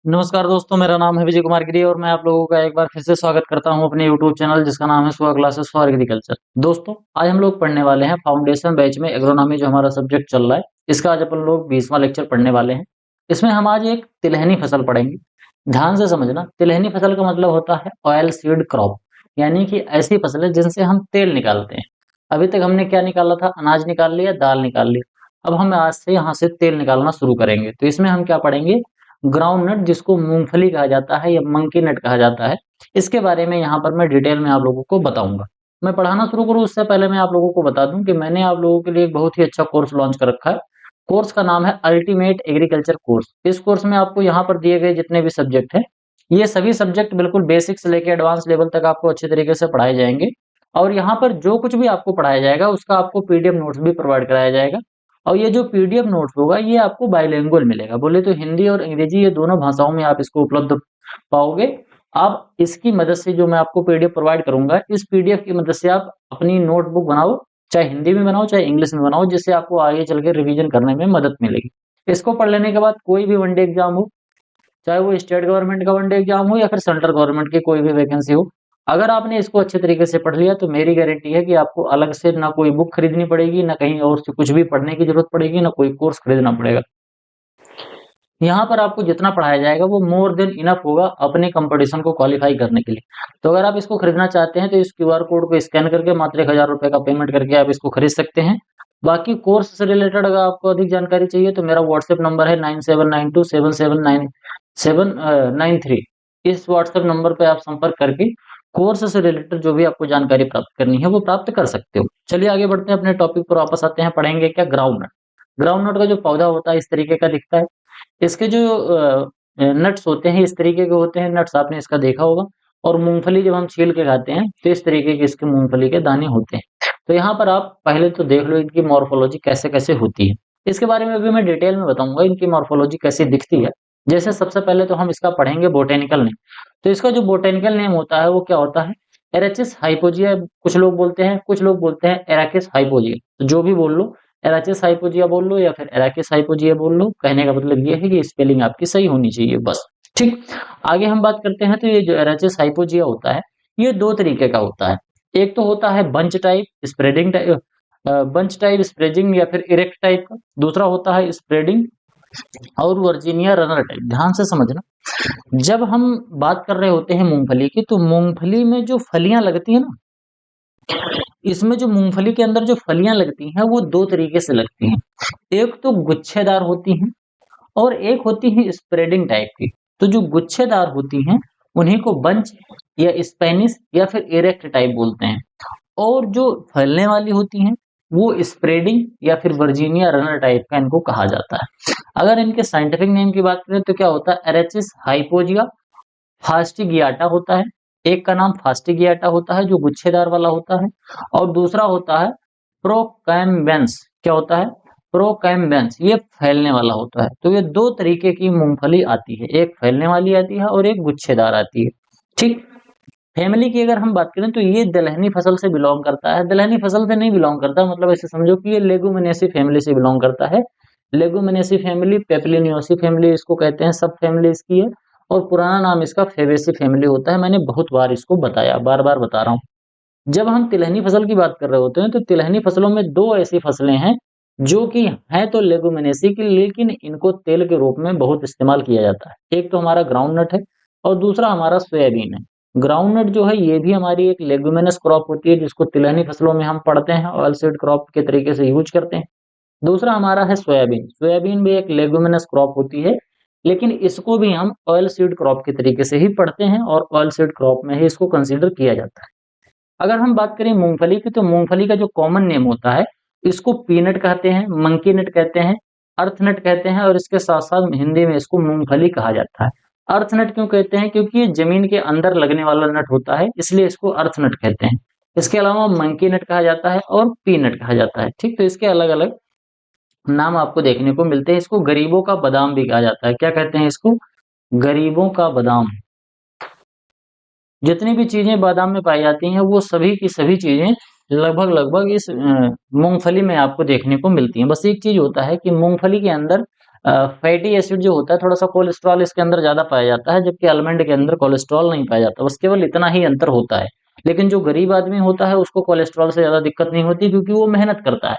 नमस्कार दोस्तों, मेरा नाम है विजय कुमार गिरी और मैं आप लोगों का एक बार फिर से स्वागत करता हूं अपने यूट्यूब चैनल जिसका नाम है सुहा क्लासेस फॉर एग्रीकल्चर। दोस्तों, आज हम लोग पढ़ने वाले हैं फाउंडेशन बैच में एग्रोनॉमी जो हमारा सब्जेक्ट चल रहा है। इसका आज अपन लोग 20वां लेक्चर पढ़ने वाले हैं। इसमें हम आज एक तिलहनी फसल पढ़ेंगे। ध्यान से समझना, तिलहनी फसल का मतलब होता है ऑयल सीड क्रॉप, यानी कि ऐसी फसलें जिनसे हम तेल निकालते हैं। अभी तक हमने क्या निकाला था? अनाज निकाल लिया, दाल निकाल लिया। अब हम आज से यहाँ से तेल निकालना शुरू करेंगे। तो इसमें हम क्या पढ़ेंगे? ग्राउंड नट, जिसको मूंगफली कहा जाता है या मंकी नट कहा जाता है। इसके बारे में यहाँ पर मैं डिटेल में आप लोगों को बताऊंगा। मैं पढ़ाना शुरू करूँ उससे पहले मैं आप लोगों को बता दूं कि मैंने आप लोगों के लिए एक बहुत ही अच्छा कोर्स लॉन्च कर रखा है। कोर्स का नाम है अल्टीमेट एग्रीकल्चर कोर्स। इस कोर्स में आपको यहाँ पर दिए गए जितने भी सब्जेक्ट हैं, ये सभी सब्जेक्ट बिल्कुल बेसिक से लेकर एडवांस लेवल तक आपको अच्छे तरीके से पढ़ाए जाएंगे। और यहाँ पर जो कुछ भी आपको पढ़ाया जाएगा उसका आपको पीडीएफ नोट्स भी प्रोवाइड कराया जाएगा। और ये जो पीडीएफ नोट्स होगा ये आपको बाइलिंगुअल मिलेगा, बोले तो हिंदी और अंग्रेजी ये दोनों भाषाओं में आप इसको उपलब्ध पाओगे। आप इसकी मदद से जो मैं आपको पीडीएफ प्रोवाइड करूंगा, इस पीडीएफ की मदद से आप अपनी नोटबुक बनाओ, चाहे हिंदी में बनाओ चाहे इंग्लिश में बनाओ, जिससे आपको आगे चल के रिविजन करने में मदद मिलेगी। इसको पढ़ लेने के बाद कोई भी वनडे एग्जाम हो, चाहे वो स्टेट गवर्नमेंट का वनडे एग्जाम हो या फिर सेंट्रल गवर्नमेंट की कोई भी वैकेंसी हो, अगर आपने इसको अच्छे तरीके से पढ़ लिया तो मेरी गारंटी है कि आपको अलग से ना कोई बुक खरीदनी पड़ेगी, ना कहीं और से कुछ भी पढ़ने की जरूरत पड़ेगी, ना कोई कोर्स खरीदना पड़ेगा। यहाँ पर आपको जितना पढ़ाया जाएगा वो मोर देन इनफ होगा अपने कंपटीशन को क्वालिफाई करने के लिए। तो अगर आप इसको खरीदना चाहते हैं तो इस क्यूआर कोड को स्कैन करके मात्र 1000 रुपए का पेमेंट करके आप इसको खरीद सकते हैं। बाकी कोर्स से रिलेटेड अगर आपको अधिक जानकारी चाहिए तो मेरा व्हाट्सएप नंबर है 9792779793। इस व्हाट्सएप नंबर पे आप संपर्क करके कोर्स से रिलेटेड जो भी आपको जानकारी प्राप्त करनी है वो प्राप्त कर सकते हो। चलिए आगे बढ़ते हैं, अपने टॉपिक पर वापस आते हैं। पढ़ेंगे क्या? ग्राउंड नट। ग्राउंड नट का जो पौधा होता है इस तरीके का दिखता है। इसके जो नट्स होते हैं इस तरीके के होते हैं, नट्स आपने इसका देखा होगा। और मूंगफली जब हम छील के खाते हैं तो इस तरीके के इसके मूंगफली के दाने होते हैं। तो यहाँ पर आप पहले तो देख लो इनकी मॉर्फोलॉजी कैसे कैसे होती है। इसके बारे में भी मैं डिटेल में बताऊंगा इनकी मॉर्फोलॉजी कैसी दिखती है। जैसे सबसे पहले तो हम इसका पढ़ेंगे बोटेनिकल नेम। तो इसका जो बोटेनिकल नेम होता है वो क्या होता है? एराचिस हाइपोजिया कुछ लोग बोलते हैं, कुछ लोग बोलते हैं एराकिस हाइपोजिया। तो जो भी बोल लो, एराचिस हाइपोजिया बोल लो या फिर एराकिस हाइपोजिया बोल लो, कहने का मतलब ये है कि स्पेलिंग आपकी सही होनी चाहिए बस। ठीक, आगे हम बात करते हैं। तो ये जो एराचिस हाइपोजिया होता है ये दो तरीके का होता है। एक तो होता है bunch type spreading type, bunch type spreading या फिर इरेक्ट टाइप का। दूसरा होता है स्प्रेडिंग और वर्जीनिया रनर टाइप। ध्यान से समझना, जब हम बात कर रहे होते हैं मूंगफली की, तो मूंगफली में जो फलियां लगती है ना, इसमें जो मूंगफली के अंदर जो फलियां लगती हैं वो दो तरीके से लगती हैं। एक तो गुच्छेदार होती हैं और एक होती है स्प्रेडिंग टाइप की। तो जो गुच्छेदार होती हैं उन्हीं को बंच या स्पेनिश या फिर इरेक्ट टाइप बोलते हैं। और जो फैलने वाली होती हैं वो स्प्रेडिंग या फिर वर्जीनिया रनर टाइप का इनको कहा जाता है। अगर इनके साइंटिफिक नेम की बात करें तो क्या होता है? एरेचिस हाइपोजिया फास्टिगियाटा होता है। एक का नाम फास्टिगियाटा होता है जो गुच्छेदार वाला होता है, और दूसरा होता है प्रोकैम्बेंस। क्या होता है? प्रोकैम्बेंस, ये फैलने वाला होता है। तो ये दो तरीके की मूंगफली आती है, एक फैलने वाली आती है और एक गुच्छेदार आती है। ठीक, फैमिली की अगर हम बात करें तो ये दलहनी फसल से बिलोंग करता है। दलहनी फसल से नहीं बिलोंग करता, मतलब ऐसे समझो कि ये लेगुमिनेसी फैमिली से बिलोंग करता है। लेगुमिनेसी फैमिली, पेपलिनियोसी फैमिली इसको कहते हैं, सब फैमिली इसकी है। और पुराना नाम इसका फेबेसी फैमिली होता है। मैंने बहुत बार इसको बताया, बार बार बता रहा हूँ। जब हम तिलहनी फसल की बात कर रहे होते हैं तो तिलहनी फसलों में दो ऐसी फसलें हैं जो कि हैं तो लेगुमिनेसी की, लेकिन इनको तेल के रूप में बहुत इस्तेमाल किया जाता है। एक तो हमारा ग्राउंड नट है और दूसरा हमारा सोयाबीन है। ग्राउंड नट जो है ये भी हमारी एक लेगुमिनस क्रॉप होती है जिसको तिलहनी फसलों में हम पढ़ते हैं, ऑयल सीड क्रॉप के तरीके से यूज करते हैं। दूसरा हमारा है सोयाबीन। सोयाबीन भी एक लेगुमिनस क्रॉप होती है, लेकिन इसको भी हम ऑयल सीड क्रॉप के तरीके से ही पढ़ते हैं और ऑयल सीड क्रॉप में ही इसको कंसीडर किया जाता है। अगर हम बात करें मूंगफली की, तो मूंगफली का जो कॉमन नेम होता है इसको पीनट कहते हैं, मंकी नट कहते हैं, अर्थ नट कहते हैं, और इसके साथ साथ हिंदी में इसको मूंगफली कहा जाता है। अर्थ नट क्यों कहते हैं? क्योंकि ये जमीन के अंदर लगने वाला नट होता है, इसलिए इसको अर्थ नट कहते हैं। इसके अलावा मंकी नट कहा जाता है और पीनट कहा जाता है। ठीक, तो इसके अलग अलग नाम आपको देखने को मिलते हैं। इसको गरीबों का बादाम भी कहा जाता है। क्या कहते हैं इसको? गरीबों का बादाम। जितनी भी चीजें बादाम में पाई जाती हैं वो सभी की सभी चीजें लगभग लगभग इस मूंगफली में आपको देखने को मिलती हैं। बस एक चीज होता है कि मूंगफली के अंदर फैटी एसिड जो होता है, थोड़ा सा कोलेस्ट्रॉल इसके अंदर ज्यादा पाया जाता है, जबकि आलमंड के अंदर कोलेस्ट्रॉल नहीं पाया जाता। बस केवल इतना ही अंतर होता है। लेकिन जो गरीब आदमी होता है उसको कोलेस्ट्रॉल से ज्यादा दिक्कत नहीं होती, क्योंकि वो मेहनत करता है।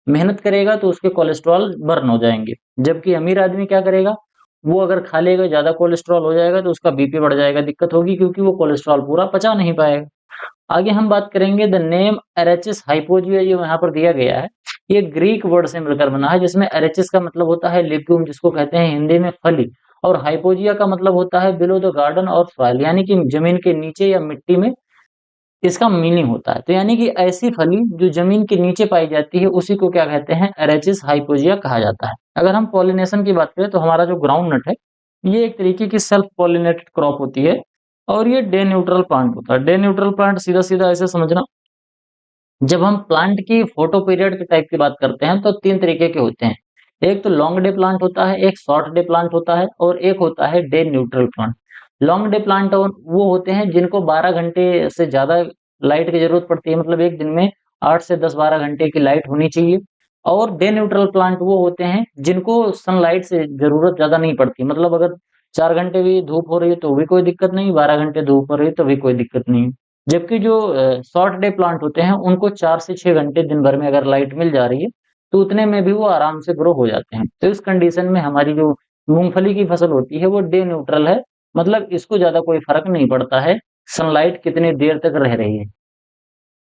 मेहनत करेगा तो उसके कोलेस्ट्रॉल बर्न हो जाएंगे। जबकि अमीर आदमी क्या करेगा, वो अगर खा लेगा, ज्यादा कोलेस्ट्रॉल हो जाएगा तो उसका बीपी बढ़ जाएगा, दिक्कत होगी, क्योंकि वो कोलेस्ट्रॉल पूरा पचा नहीं पाएगा। आगे हम बात करेंगे द नेम एरेचिस हाइपोजिया, जो यहाँ पर दिया गया है, ये ग्रीक वर्ड से मिलकर बना है, जिसमें एरेचिस का मतलब होता है लेग्यूम, जिसको कहते हैं हिंदी में फली, और हाइपोजिया का मतलब होता है बिलो द गार्डन और सॉइल, यानी कि जमीन के नीचे या मिट्टी में इसका मीनिंग होता है। तो यानी कि ऐसी फली जो जमीन के नीचे पाई जाती है उसी को क्या कहते हैं, एरेचिस हाइपोजिया कहा जाता है। अगर हम पॉलिनेशन की बात करें तो हमारा जो ग्राउंड नट है, ये एक तरीके की सेल्फ पॉलिनेटेड क्रॉप होती है, और ये डे न्यूट्रल प्लांट होता है। डे न्यूट्रल प्लांट सीधा सीधा ऐसे समझना, जब हम प्लांट की फोटो पीरियड के टाइप की बात करते हैं तो तीन तरीके के होते हैं। एक तो लॉन्ग डे प्लांट होता है, एक शॉर्ट डे प्लांट होता है, और एक होता है day neutral plant. Long day plant वो होते हैं जिनको 12 घंटे से ज्यादा लाइट की जरूरत पड़ती है, मतलब एक दिन में 8 से 10-12 घंटे की लाइट होनी चाहिए। और डे न्यूट्रल प्लांट वो होते हैं जिनको सनलाइट से जरूरत ज्यादा नहीं पड़ती, मतलब अगर 4 घंटे भी धूप हो रही है तो भी कोई दिक्कत नहीं, 12 घंटे धूप हो रही है तो भी कोई दिक्कत नहीं। जबकि जो शॉर्ट डे प्लांट होते हैं उनको 4 से 6 घंटे दिन भर में अगर लाइट मिल जा रही है तो उतने में भी वो आराम से ग्रो हो जाते हैं। तो इस कंडीशन में हमारी जो मूंगफली की फसल होती है वो डे न्यूट्रल है, मतलब इसको ज्यादा कोई फर्क नहीं पड़ता है सनलाइट कितनी देर तक रह रही है।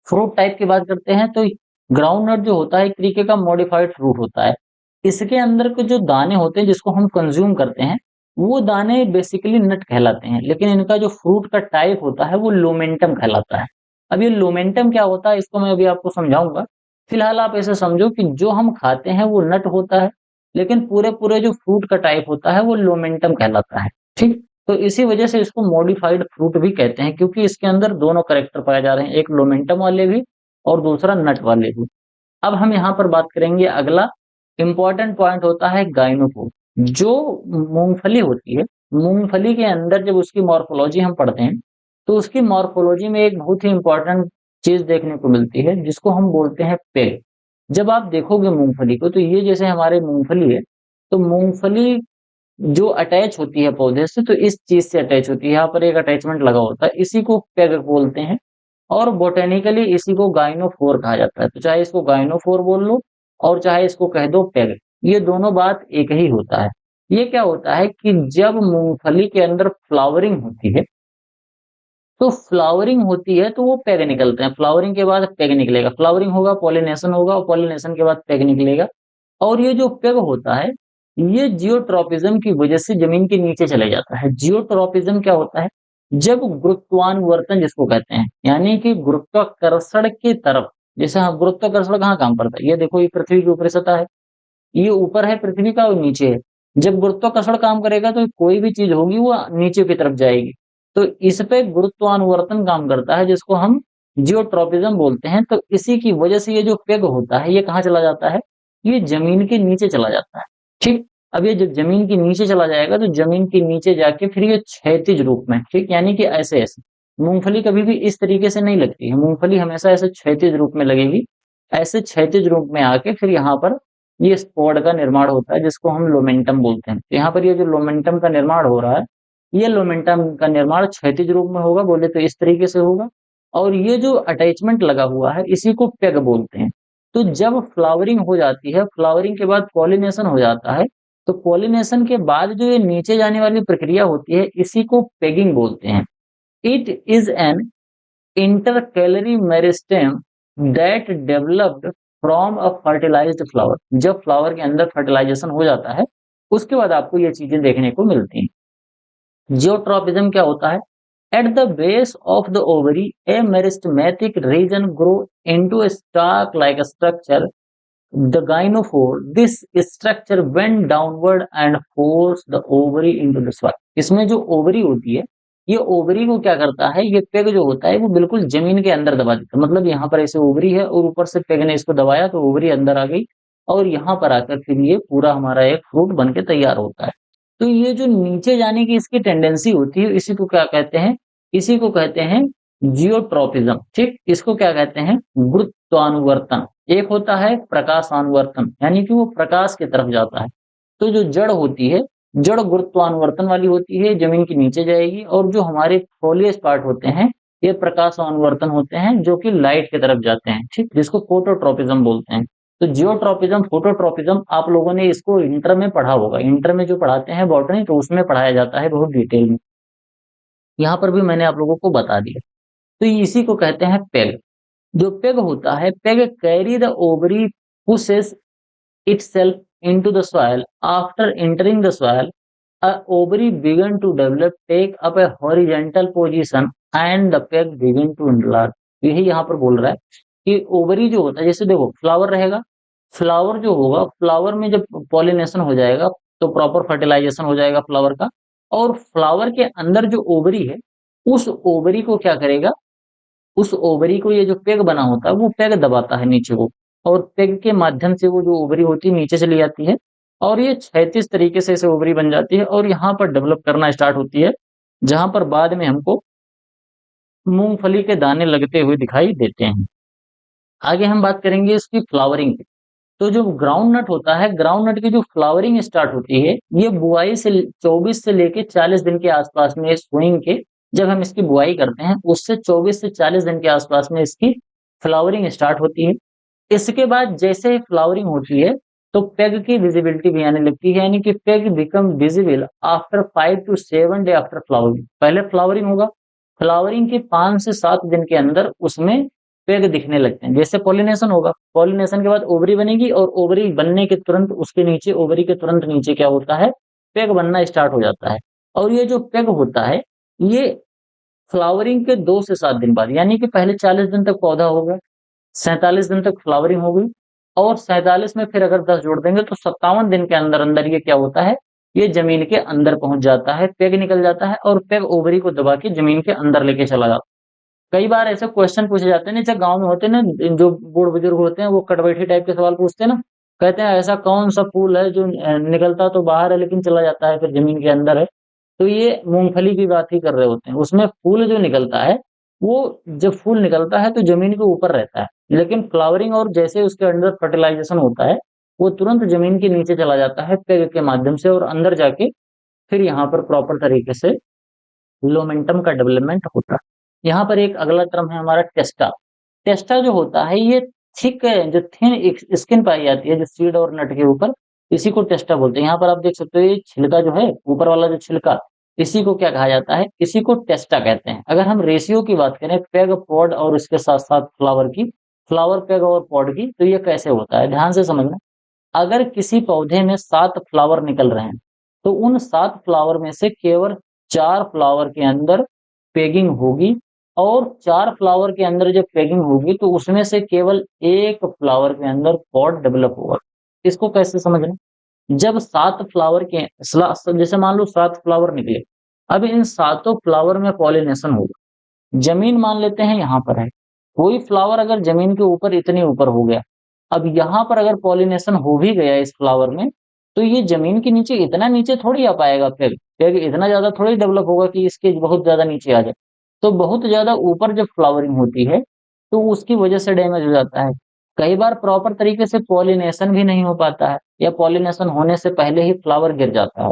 फ्रूट टाइप की बात करते हैं तो ग्राउंड नट जो होता है एक तरीके का मॉडिफाइड फ्रूट होता है। इसके अंदर के जो दाने होते हैं जिसको हम कंज्यूम करते हैं, वो दाने बेसिकली नट कहलाते हैं, लेकिन इनका जो फ्रूट का टाइप होता है वो लोमेंटम कहलाता है। अब ये लोमेंटम क्या होता है इसको मैं अभी आपको समझाऊंगा। फिलहाल आप ऐसे समझो कि जो हम खाते हैं वो नट होता है, लेकिन पूरे पूरे जो फ्रूट का टाइप होता है वो लोमेंटम कहलाता है। ठीक, तो इसी वजह से इसको मॉडिफाइड फ्रूट भी कहते हैं, क्योंकि इसके अंदर दोनों कैरेक्टर पाए जा रहे हैं, एक लोमेंटम वाले भी और दूसरा नट वाले भी। अब हम यहाँ पर बात करेंगे, अगला इंपॉर्टेंट पॉइंट होता है गाइनोफोर। जो मूंगफली होती है, मूंगफली के अंदर जब उसकी मॉर्फोलॉजी हम पढ़ते हैं तो उसकी मॉर्फोलॉजी में एक बहुत ही इंपॉर्टेंट चीज देखने को मिलती है जिसको हम बोलते हैं पेग। जब आप देखोगे मूंगफली को तो ये जैसे हमारे मूंगफली है, तो मूंगफली जो अटैच होती है पौधे से तो इस चीज से अटैच होती है, यहाँ पर एक अटैचमेंट लगा होता है, इसी को पेग बोलते हैं। और बोटेनिकली इसी को गाइनोफोर कहा जाता है। तो चाहे इसको गाइनोफोर बोल लो और चाहे इसको कह दो पेग, ये दोनों बात एक ही होता है। ये क्या होता है कि जब मूंगफली के अंदर फ्लावरिंग होती है, तो फ्लावरिंग होती है तो वो पेग निकलते हैं, फ्लावरिंग के बाद पेग निकलेगा, फ्लावरिंग होगा, पॉलिनेशन होगा, और पॉलिनेशन के बाद पेग निकलेगा। और ये जो पेग होता है, ये जियोट्रॉपिज्म की वजह से जमीन के नीचे चले जाता है। जियोट्रॉपिज्म क्या होता है, जब गुरुत्वानुवर्तन जिसको कहते हैं, यानी कि गुरुत्वाकर्षण की तरफ, जैसे हाँ गुरुत्वाकर्षण कहाँ काम करता है, ये देखो ये पृथ्वी की ऊपरी सतह है, ये ऊपर है पृथ्वी का और नीचे है। जब गुरुत्वाकर्षण काम करेगा तो कोई भी चीज होगी वो नीचे की तरफ जाएगी। तो इस पे गुरुत्वानुवर्तन काम करता है जिसको हम जियोट्रॉपिज्म बोलते हैं। तो इसी की वजह से ये जो पेग होता है ये कहाँ चला जाता है, ये जमीन के नीचे चला जाता है। ठीक, अब ये जब जमीन के नीचे चला जाएगा तो जमीन के नीचे जाके फिर ये क्षैतिज रूप में, ठीक, यानी कि ऐसे ऐसे, मूंगफली कभी भी इस तरीके से नहीं लगती है, मूंगफली हमेशा ऐसे क्षैतिज रूप में लगेगी। ऐसे क्षैतिज रूप में आके फिर यहाँ पर ये स्पोड का निर्माण होता है जिसको हम लोमेंटम बोलते हैं। तो यहाँ पर ये जो लोमेंटम का निर्माण हो रहा है, ये लोमेंटम का निर्माण क्षैतिज रूप में होगा, बोले तो इस तरीके से होगा। और ये जो अटैचमेंट लगा हुआ है इसी को पेग बोलते हैं। तो जब फ्लावरिंग हो जाती है, फ्लावरिंग के बाद पॉलिनेशन हो जाता है, तो पॉलिनेशन के बाद जो ये नीचे जाने वाली प्रक्रिया होती है इसी को पेगिंग बोलते हैं। It is an intercalary meristem that developed from a fertilised flower. जब फ्लावर के अंदर फर्टिलाइजेशन हो जाता है उसके बाद आपको ये चीजें देखने को मिलती हैं। जियोट्रॉपिज्म क्या होता है, at the base of the ovary a meristematic region grow into a stalk like structure, the gynophore, this structure bend downward and force the ovary into the soil. इसमें जो ओवरी होती है, ये ओवरी को क्या करता है, ये पेग जो होता है वो बिल्कुल जमीन के अंदर दबा देता है। मतलब यहाँ पर ऐसे ओवरी है और ऊपर से पेग ने इसको दबाया तो ओवरी अंदर आ गई, और यहाँ पर आकर फिर ये पूरा हमारा एक फ्रूट बन के तैयार होता है। तो ये जो नीचे जाने की इसकी टेंडेंसी होती है इसी को क्या कहते हैं, इसी को कहते हैं जियोट्रॉपिज्म। ठीक, इसको क्या कहते हैं, गुरुत्वानुवर्तन। एक होता है प्रकाशानुवर्तन, यानी कि वो प्रकाश की तरफ जाता है। तो जो जड़ होती है, जड़ गुरुत्वानुवर्तन वाली होती है, जमीन के नीचे जाएगी, और जो हमारे फोलियस पार्ट होते हैं, ये प्रकाशानुवर्तन होते हैं, जो कि लाइट की तरफ जाते हैं, ठीक, जिसको फोटोट्रोपिज्म बोलते हैं। तो जियोट्रोपिज्म, फोटोट्रोपिज्म आप लोगों ने इसको इंटर में पढ़ा होगा, इंटर में जो पढ़ाते हैं बॉटनी, तो उसमें पढ़ाया जाता है बहुत डिटेल में। यहाँ पर भी मैंने आप लोगों को बता दिया। तो इसी को कहते हैं पेग। जो पेग होता है, peg carry the ovary pushes itself into the soil. After entering the soil, a ovary begin to develop, take up a horizontal position and the peg begin to enlarge. यही यहाँ पर बोल रहा है कि ओवरी जो होता है, जैसे देखो फ्लावर रहेगा, फ्लावर जो होगा, फ्लावर में जब पॉलिनेशन हो जाएगा तो प्रॉपर फर्टिलाइजेशन हो जाएगा फ्लावर का, और फ्लावर के अंदर जो ओवरी है, उस ओवरी को क्या करेगा, उस ओवरी को ये जो पेग बना होता है वो पेग दबाता है नीचे को, और पेग के माध्यम से वो जो ओवरी होती है नीचे चली जाती है, और ये क्षैतिज तरीके से इसे ओवरी बन जाती है और यहाँ पर डेवलप करना स्टार्ट होती है, जहां पर बाद में हमको मूंगफली के दाने लगते हुए दिखाई देते हैं। आगे हम बात करेंगे इसकी फ्लावरिंग की। तो जो ग्राउंड नट होता है, ग्राउंड नट की जो फ्लावरिंग स्टार्ट होती है, ये बुआई से 24 से लेके 40 दिन के आसपास में, सोइंग के जब हम इसकी बुआई करते हैं उससे 24 से 40 दिन के आसपास में इसकी फ्लावरिंग स्टार्ट होती है। इसके बाद जैसे ही फ्लावरिंग होती है तो पेग की विजिबिलिटी भी आने लगती है, यानी कि peg become visible after 5 to 7 day after flowering. पहले फ्लावरिंग होगा, फ्लावरिंग के 5 से 7 दिन के अंदर उसमें पेग दिखने लगते हैं। जैसे पॉलिनेशन होगा, पॉलिनेशन के बाद ओवरी बनेगी, और ओवरी बनने के तुरंत उसके नीचे, ओवरी के तुरंत नीचे क्या होता है, पेग बनना स्टार्ट हो जाता है। और ये जो पेग होता है, ये फ्लावरिंग के 2 से 7 दिन बाद, यानी कि पहले 40 दिन तक पौधा होगा, 47 दिन तक फ्लावरिंग होगी, और 47 में फिर अगर 10 जोड़ देंगे तो 57 दिन के अंदर अंदर ये क्या होता है, ये जमीन के अंदर पहुंच जाता है, पेग निकल जाता है, और पेग ओवरी को दबा के जमीन के अंदर लेके चला जाता है। कई बार ऐसे क्वेश्चन पूछे जाते हैं ना, जैसे गांव में होते हैं ना, जो बूढ़ बुजुर्ग होते हैं वो कटवैठी टाइप के सवाल पूछते हैं ना, कहते हैं ऐसा कौन सा फूल है जो निकलता तो बाहर है लेकिन चला जाता है फिर जमीन के अंदर है। तो ये मूंगफली की बात ही कर रहे होते हैं। उसमें फूल जो निकलता है, वो जब फूल निकलता है तो जमीन के ऊपर रहता है, लेकिन फ्लावरिंग और जैसे उसके अंदर फर्टिलाइजेशन होता है, वो तुरंत जमीन के नीचे चला जाता है पेग के माध्यम से, और अंदर जाके फिर यहाँ पर प्रॉपर तरीके से लोमेंटम का डेवलपमेंट होता है। यहाँ पर एक अगला टर्म है हमारा टेस्टा। टेस्टा जो होता है, ये थिक, जो थिन स्किन पाई जाती है जो सीड और नट के ऊपर, इसी को टेस्टा बोलते हैं। यहाँ पर आप देख सकते हो ये छिलका जो है, ऊपर वाला जो छिलका, इसी को क्या कहा जाता है, इसी को टेस्टा कहते हैं। अगर हम रेशियो की बात करें पेग पॉड और उसके साथ साथ फ्लावर की, फ्लावर पेग और पॉड की, तो ये कैसे होता है ध्यान से समझना। अगर किसी पौधे में 7 फ्लावर निकल रहे हैं, तो उन 7 फ्लावर में से केवल 4 फ्लावर के अंदर पेगिंग होगी, और 4 फ्लावर के अंदर जब पेगिंग होगी तो उसमें से केवल 1 फ्लावर के अंदर पॉड डेवलप होगा। इसको कैसे समझना, जब 7 फ्लावर के जैसे मान लो 7 फ्लावर निकले, अब इन सातों फ्लावर में पॉलिनेशन होगा। जमीन मान लेते हैं यहाँ पर है, कोई फ्लावर अगर जमीन के ऊपर इतने ऊपर हो गया, अब यहाँ पर अगर पॉलिनेशन हो भी गया इस फ्लावर में, तो ये जमीन के नीचे इतना नीचे थोड़ी आ पाएगा, पेग पेग इतना ज्यादा थोड़ी डेवलप होगा कि इसके बहुत ज्यादा नीचे आ जाए। तो बहुत ज्यादा ऊपर जब फ्लावरिंग होती है तो उसकी वजह से डैमेज हो जाता है। कई बार प्रॉपर तरीके से पॉलिनेशन भी नहीं हो पाता है, या पॉलिनेशन होने से पहले ही फ्लावर गिर जाता है।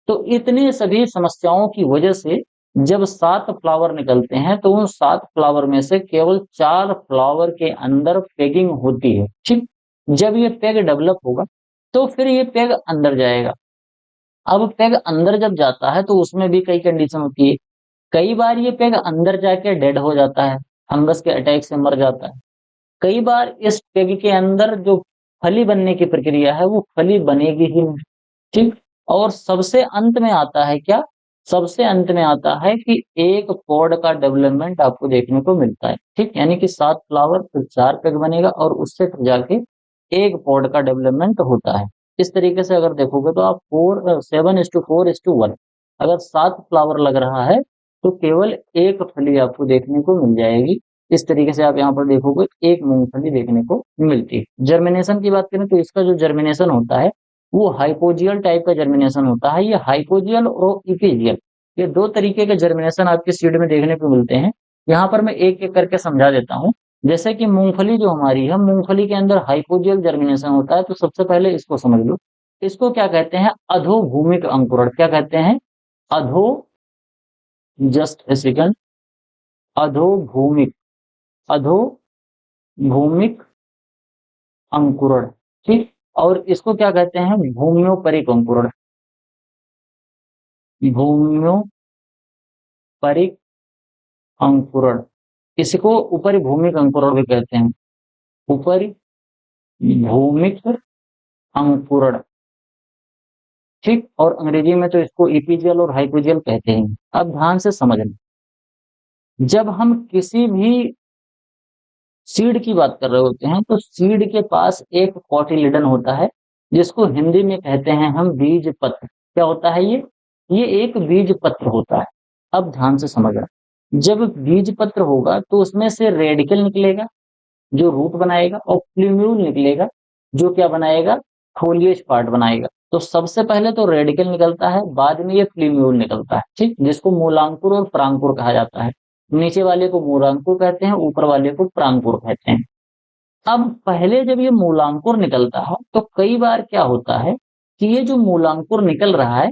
तो इतनी सभी समस्याओं की वजह से जब 7 फ्लावर निकलते हैं तो उन 7 फ्लावर में से केवल 4 फ्लावर के अंदर पेगिंग होती है, ठीक। जब ये पेग डेवलप होगा तो फिर ये पेग अंदर जाएगा। अब पेग अंदर जब जाता है तो उसमें भी कई कंडीशन होती है। कई बार ये पेग अंदर जाके डेड हो जाता है, फंगस के अटैक से मर जाता है। कई बार इस पेग के अंदर जो फली बनने की प्रक्रिया है वो फली बनेगी ही नहीं, ठीक। और सबसे अंत में आता है क्या, सबसे अंत में आता है कि एक पॉड का डेवलपमेंट आपको देखने को मिलता है, ठीक। यानी कि 7 फ्लावर फिर 4 पेग बनेगा और उससे फिर जाके एक पॉड का डेवलपमेंट होता है। इस तरीके से अगर देखोगे तो आप 7:4:1, अगर 7 फ्लावर लग रहा है तो केवल एक फली आपको देखने को मिल जाएगी। इस तरीके से आप यहाँ पर देखोगे एक मूंगफली देखने को मिलती है। जर्मिनेशन की बात करें तो इसका जो जर्मिनेशन होता है वो हाइपोजियल टाइप का जर्मिनेशन होता है। ये हाइपोजियल और इपिजियल, ये 2 तरीके के जर्मिनेशन आपके सीड में देखने को मिलते हैं। यहाँ पर मैं एक एक करके समझा देता हूँ। जैसे कि मूंगफली जो हमारी है, मूंगफली के अंदर हाइपोजियल जर्मिनेशन होता है, तो सबसे पहले इसको समझ लो। इसको क्या कहते हैं? अधोभूमिक अंकुरण। क्या कहते हैं? अधो जस्ट ए सेकंड, अधोभूमिक, अधोभूमिक अंकुरण। ठीक, और इसको क्या कहते हैं? भूम्योपरिक अंकुरण। भूम्योपरिक अंकुरण, इसको ऊपरी भूमिक अंकुरण भी कहते हैं। ऊपरी भूमिक अंकुरण। ठीक, और अंग्रेजी में तो इसको इपीजियल और हाइपोजियल कहते हैं। अब ध्यान से समझना, जब हम किसी भी सीड की बात कर रहे होते हैं तो सीड के पास एक कॉटिलिडन होता है, जिसको हिंदी में कहते हैं हम बीज पत्र। क्या होता है ये एक बीज पत्र होता है। अब ध्यान से समझना, जब बीज पत्र होगा तो उसमें से रेडिकल निकलेगा जो रूट बनाएगा, और प्लूम्यूल निकलेगा जो क्या बनाएगा? फोलियेज पार्ट बनाएगा। तो सबसे पहले तो रेडिकल निकलता है, बाद में ये प्लूम्यूल निकलता है। ठीक, जिसको मूलांकुर और परांकुर कहा जाता है। नीचे वाले को मूलांकुर कहते हैं, ऊपर वाले को परांकुर कहते हैं। अब पहले जब ये मूलांकुर निकलता है तो कई बार क्या होता है कि ये जो मूलांकुर निकल रहा है,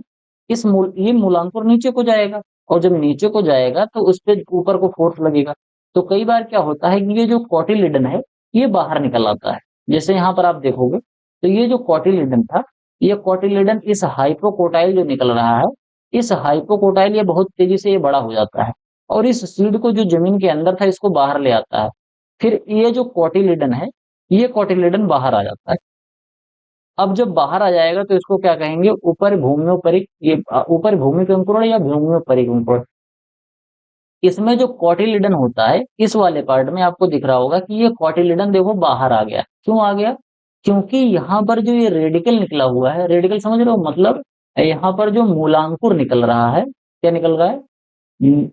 ये मूलांकुर नीचे को जाएगा, और जब नीचे को जाएगा तो उस पे ऊपर को फोर्स लगेगा। तो कई बार क्या होता है कि ये जो कॉटिलिडन है ये बाहर निकल आता है। जैसे यहाँ पर आप देखोगे तो ये जो कॉटिलिडन था, ये कॉटिलिडन इस हाइपोकोटाइल जो निकल रहा है, इस हाइपोकोटाइल ये बहुत तेजी से ये बड़ा हो जाता है, और इस सीड को जो जमीन के अंदर था इसको बाहर ले आता है। फिर ये जो कॉटिलिडन है, ये कॉटिलिडन बाहर आ जाता है। अब जब बाहर आ जाएगा तो इसको क्या कहेंगे? ऊपर भूम्योपरिक, ये ऊपर भूमिक अंकुरण या भूम्योपरिक अंकुरण। इसमें जो कॉटिलिडन होता है, इस वाले पार्ट में आपको दिख रहा होगा कि ये कॉटिलिडन देखो बाहर आ गया। क्यों आ गया? क्योंकि यहाँ पर जो ये रेडिकल निकला हुआ है, रेडिकल समझ रहे हो मतलब, यहाँ पर जो मूलांकुर निकल रहा है, क्या निकल रहा है?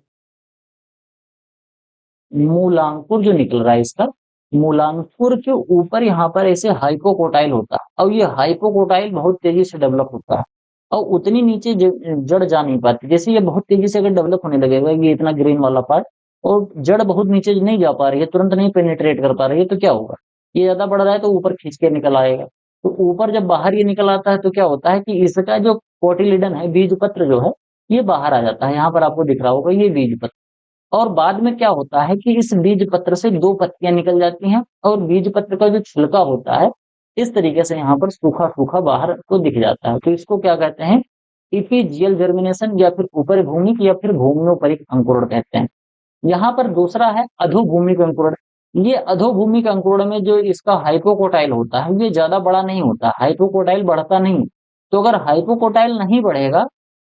मूलांकुर जो निकल रहा है इसका, मूलांकुर के ऊपर यहाँ पर ऐसे हाइपोकोटाइल होता है, और ये हाइपोकोटाइल बहुत तेजी से डेवलप होता है, और उतनी नीचे जड़ जा नहीं पाती। जैसे ये बहुत तेजी से अगर डेवलप होने लगेगा, ये इतना ग्रीन वाला पार्ट, और जड़ बहुत नीचे नहीं जा पा रही है, तुरंत नहीं पेनिट्रेट कर पा रही है, तो क्या होगा? ये ज्यादा बढ़ रहा है तो ऊपर खींच के निकल आएगा। तो ऊपर जब बाहर ये निकल आता है तो क्या होता है कि इसका जो कोटिलिडन है, बीज पत्र जो है, ये बाहर आ जाता है। यहाँ पर आपको दिख रहा होगा ये बीज पत्र। और बाद में क्या होता है कि इस बीज पत्र से दो पत्तियां निकल जाती हैं, और बीज पत्र का जो छिलका होता है इस तरीके से यहाँ पर सूखा सूखा बाहर को दिख जाता है। तो इसको क्या कहते हैं? इपीजियल जर्मिनेशन, या फिर ऊपर भूमिक, या फिर भूम्योपरिक अंकुरण कहते हैं। यहाँ पर दूसरा है अधोभूमिक अंकुरण। ये अधोभूमिक अंकुरण में जो इसका हाइपोकोटाइल होता है ये ज्यादा बड़ा नहीं होता, हाइपोकोटाइल बढ़ता नहीं। तो अगर हाइपोकोटाइल नहीं बढ़ेगा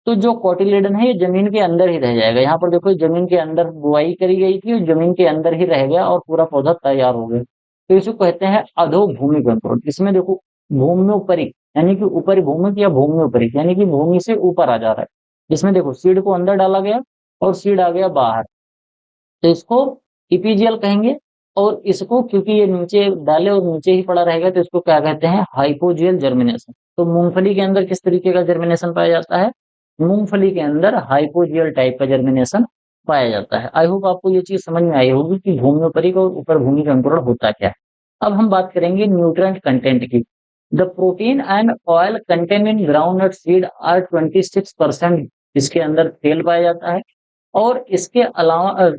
तो जो कोटिलिडन है ये जमीन के अंदर ही रह जाएगा। यहाँ पर देखो जमीन के अंदर बुआई करी गई थी और जमीन के अंदर ही रह गया और पूरा पौधा तैयार हो गया। तो इसको कहते हैं अधोभूमिक अंकुरण। इसमें देखो भूम्योपरिक यानी कि ऊपरी भूमिक, या भूम्योपरिक यानी कि भूमि से ऊपर आ जा रहा है। जिसमें देखो सीड को अंदर डाला गया और सीड आ गया बाहर, तो इसको इपीजियल कहेंगे। और इसको क्योंकि ये नीचे डाले और नीचे ही पड़ा रहेगा तो इसको क्या कहते हैं? Hypogeal germination. तो मूंगफली के अंदर किस तरीके का जर्मिनेशन पाया जाता है? मूंगफली के अंदर हाइपोजियल टाइप का जर्मिनेशन पाया जाता है। आई होप आपको ये चीज समझ में आई होगी कि भूम्योपरिक और ऊपर भूमिक अंकुरण होता क्या है। अब हम बात करेंगे न्यूट्रिएंट कंटेंट की। The protein and oil content in groundnut seed are 26%। इसके अंदर तेल पाया जाता है, और इसके अलावा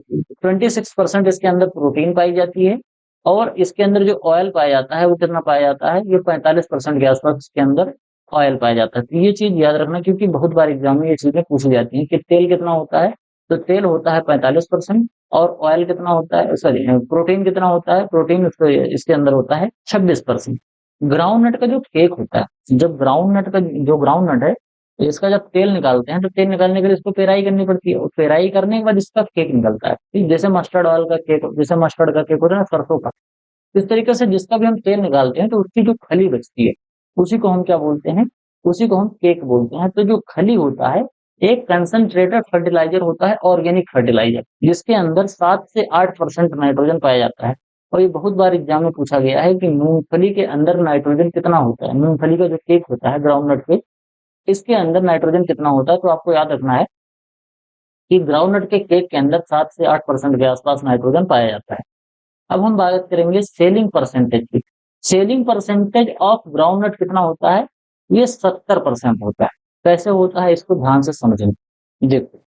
26% इसके अंदर प्रोटीन पाई जाती है, और इसके अंदर जो ऑयल पाया जाता है वो कितना पाया जाता है? ये 45% के आसपास इसके अंदर ऑयल पाया जाता है। तो ये चीज याद रखना, क्योंकि बहुत बार एग्जाम में ये चीजें पूछी जाती हैं कि तेल कितना होता है। तो तेल होता है 45%, और ऑयल कितना होता है, सॉरी प्रोटीन कितना होता है? प्रोटीन इसके अंदर होता है 26%। ग्राउंड नट का जो केक होता है, जब ग्राउंड नट का जो ग्राउंड नट है, तो इसका जब तेल निकालते हैं तो तेल निकालने के लिए इसको पेराई करनी पड़ती है, और पेराई करने के बाद इसका केक निकलता है। ठीक, जैसे मस्टर्ड ऑयल का केक, जैसे मस्टर्ड का केक होता है ना सरसों का, इस तरीके से जिसका भी हम तेल निकालते हैं तो उसकी जो खली बचती है उसी को हम क्या बोलते हैं? उसी को हम केक बोलते हैं। तो जो खली होता है एक कंसंट्रेटेड फर्टिलाइजर होता है, ऑर्गेनिक फर्टिलाइजर, जिसके अंदर 7 से 8% नाइट्रोजन पाया जाता है। और ये बहुत बार एग्जाम में पूछा गया है कि मूंगफली के अंदर नाइट्रोजन कितना होता है। मूंगफली का जो केक होता है ग्राउंडनट केक, इसके अंदर नाइट्रोजन कितना होता है? तो आपको याद रखना है कि ग्राउंडनट के केक के अंदर 7 से 8% के आसपास नाइट्रोजन पाया जाता है। अब हम बात करेंगे सेलिंग परसेंटेज की। सेलिंग परसेंटेज ऑफ ग्राउंडनट कितना होता है? ये 70% होता है। कैसे होता है इसको ध्यान से समझें। देखो,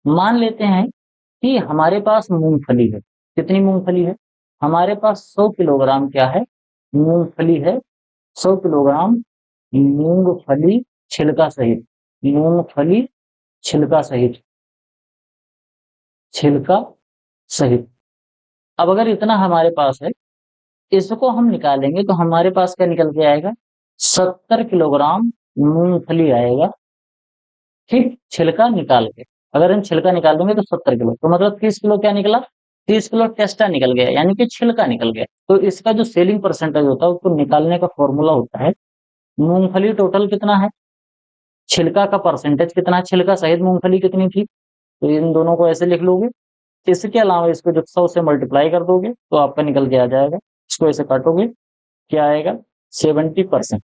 मान लेते हैं कि हमारे पास मूँगफली है। कितनी मूँगफली है? हमारे पास 100 किलोग्राम क्या है? मूँगफली है। 100 किलोग्राम मूँगफली छिलका सहित, मूँगफली छिलका सहित, छिलका सहित। अब अगर इतना हमारे पास है, इसको हम निकालेंगे तो हमारे पास क्या निकल के आएगा? 70 किलोग्राम मूँगफली आएगा, ठीक? छिलका निकाल के। अगर हम छिलका निकाल देंगे तो 70 किलो, तो मतलब 30 किलो क्या निकला? 30 किलो टेस्टा निकल गया, यानी कि छिलका निकल गया। तो इसका जो सेलिंग परसेंटेज होता है उसको निकालने का फॉर्मूला होता है, मूँगफली टोटल कितना है, छिलका का परसेंटेज कितना है, छिलका सहित मूँगफली कितनी थी, तो इन दोनों को ऐसे लिख लोगे। इसके अलावा इसको जब 100 से मल्टीप्लाई कर दोगे तो आपका निकल के आ जाएगा। इसको ऐसे काटोगे, क्या आएगा? 70%।